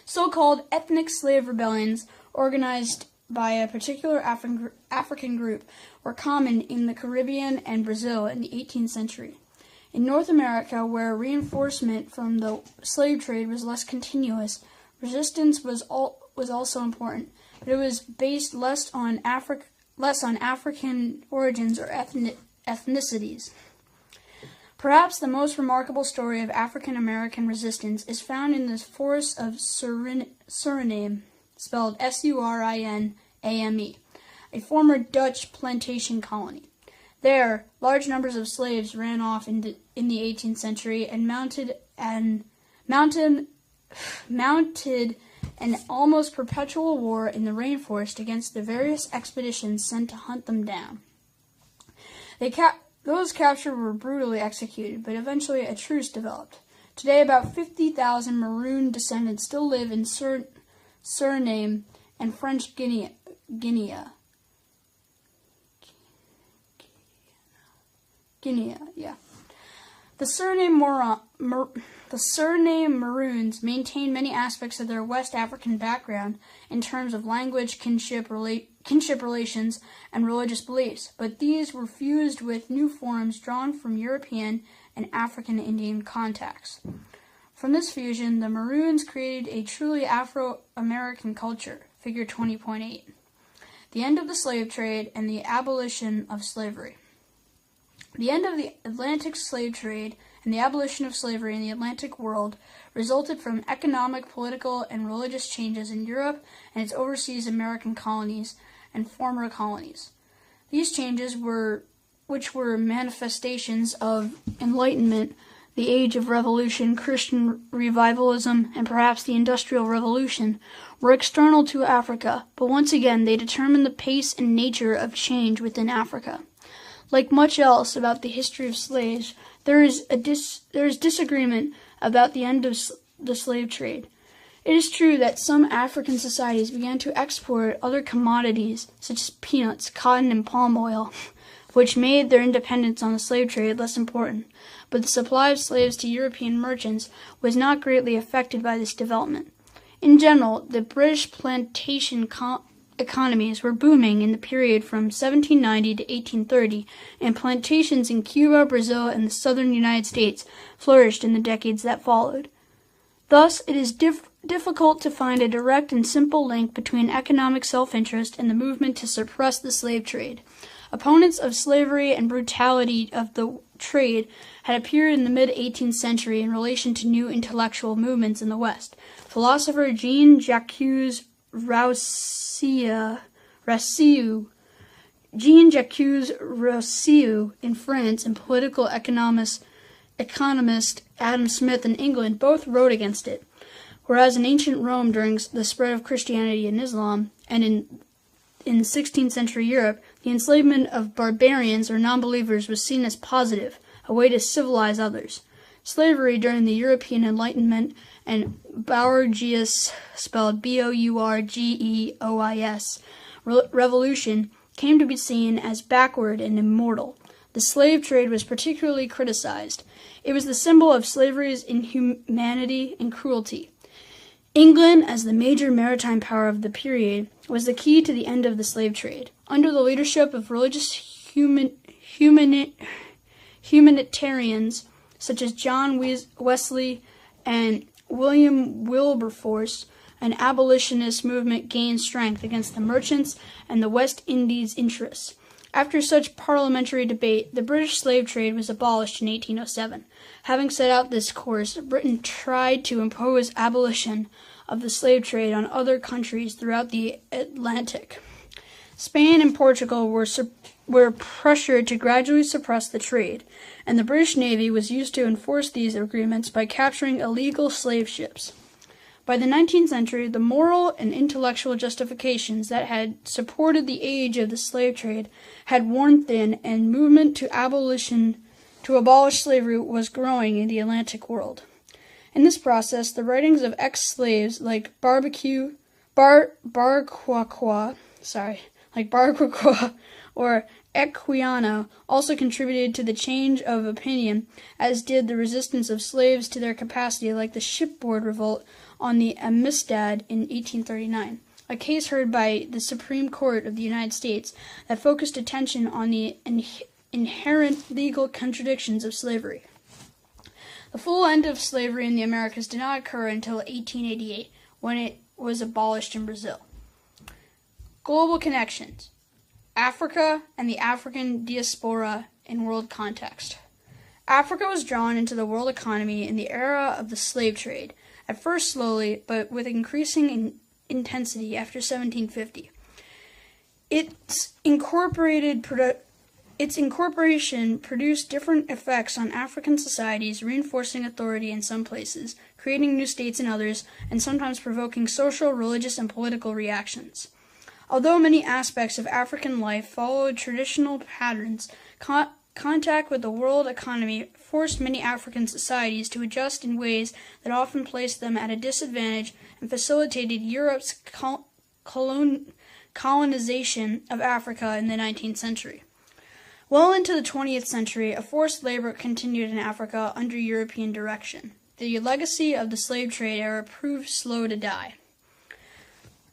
So-called ethnic slave rebellions, organized by a particular African group, were common in the Caribbean and Brazil in the 18th century. In North America, where reinforcement from the slave trade was less continuous, resistance was also important, but it was based less on African origins or ethnicities. Perhaps the most remarkable story of African American resistance is found in the forests of Suriname, spelled Suriname, a former Dutch plantation colony. There, large numbers of slaves ran off in the 18th century and mounted an almost perpetual war in the rainforest against the various expeditions sent to hunt them down. Those captured were brutally executed, but eventually a truce developed. Today, about 50,000 Maroon descendants still live in Suriname and French Guinea. The surname Maroons maintain many aspects of their West African background in terms of language, kinship relations, and religious beliefs, but these were fused with new forms drawn from European and African Indian contacts. From this fusion, the Maroons created a truly Afro-American culture, figure 20.8. The end of the slave trade and the abolition of slavery. The end of the Atlantic slave trade and the abolition of slavery in the Atlantic world resulted from economic, political, and religious changes in Europe and its overseas American colonies and former colonies. These changes which were manifestations of Enlightenment, the Age of Revolution, Christian revivalism, and perhaps the Industrial Revolution, were external to Africa, but once again they determined the pace and nature of change within Africa. Like much else about the history of slaves, there is disagreement about the end of the slave trade. It is true that some African societies began to export other commodities, such as peanuts, cotton, and palm oil, which made their independence on the slave trade less important, but the supply of slaves to European merchants was not greatly affected by this development. In general, the British plantation economies were booming in the period from 1790 to 1830, and plantations in Cuba, Brazil, and the southern United States flourished in the decades that followed. Thus, it is difficult to find a direct and simple link between economic self-interest and the movement to suppress the slave trade. Opponents of slavery and brutality of the trade had appeared in the mid-18th century in relation to new intellectual movements in the West. Philosopher Jean-Jacques Rousseau in France and political economist Adam Smith in England both wrote against it, whereas in ancient Rome during the spread of Christianity and Islam, and in 16th century Europe, the enslavement of barbarians or non-believers was seen as positive, a way to civilize others. Slavery during the European Enlightenment and Bourgeois, spelled Bourgeois, revolution came to be seen as backward and immoral. The slave trade was particularly criticized. It was the symbol of slavery's inhumanity and cruelty. England, as the major maritime power of the period, was the key to the end of the slave trade. Under the leadership of religious humanitarians such as John Wesley and William Wilberforce, an abolitionist movement gained strength against the merchants and the West Indies interests. After such parliamentary debate, the British slave trade was abolished in 1807. Having set out this course, Britain tried to impose abolition of the slave trade on other countries throughout the Atlantic. Spain and Portugal were pressured to gradually suppress the trade, and the British Navy was used to enforce these agreements by capturing illegal slave ships. By the 19th century, the moral and intellectual justifications that had supported the age of the slave trade had worn thin, and movement to abolish slavery was growing in the Atlantic world. In this process, the writings of ex-slaves like Bar Kwakwa or Equiano also contributed to the change of opinion, as did the resistance of slaves to their capacity, like the shipboard revolt on the Amistad in 1839, a case heard by the Supreme Court of the United States that focused attention on the inherent legal contradictions of slavery. The full end of slavery in the Americas did not occur until 1888, when it was abolished in Brazil. Global connections. Africa and the African diaspora in world context. Africa was drawn into the world economy in the era of the slave trade, at first slowly, but with increasing intensity after 1750. Its incorporation produced different effects on African societies, reinforcing authority in some places, creating new states in others, and sometimes provoking social, religious, and political reactions. Although many aspects of African life followed traditional patterns, contact with the world economy forced many African societies to adjust in ways that often placed them at a disadvantage and facilitated Europe's colonization of Africa in the 19th century. Well into the 20th century, a forced labor continued in Africa under European direction. The legacy of the slave trade era proved slow to die.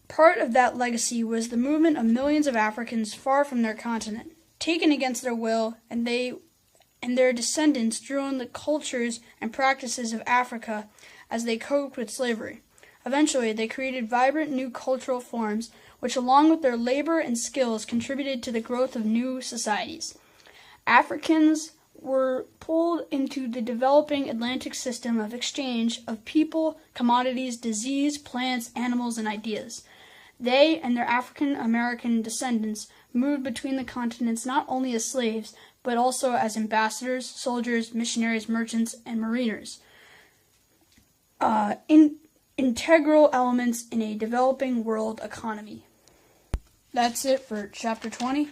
Part of that legacy was the movement of millions of Africans far from their continent, taken against their will, and their descendants drew on the cultures and practices of Africa as they coped with slavery. Eventually, they created vibrant new cultural forms, which along with their labor and skills contributed to the growth of new societies. Africans were pulled into the developing Atlantic system of exchange of people, commodities, disease, plants, animals, and ideas. They and their African American descendants moved between the continents not only as slaves, but also as ambassadors, soldiers, missionaries, merchants, and mariners. Integral elements in a developing world economy. That's it for Chapter 20.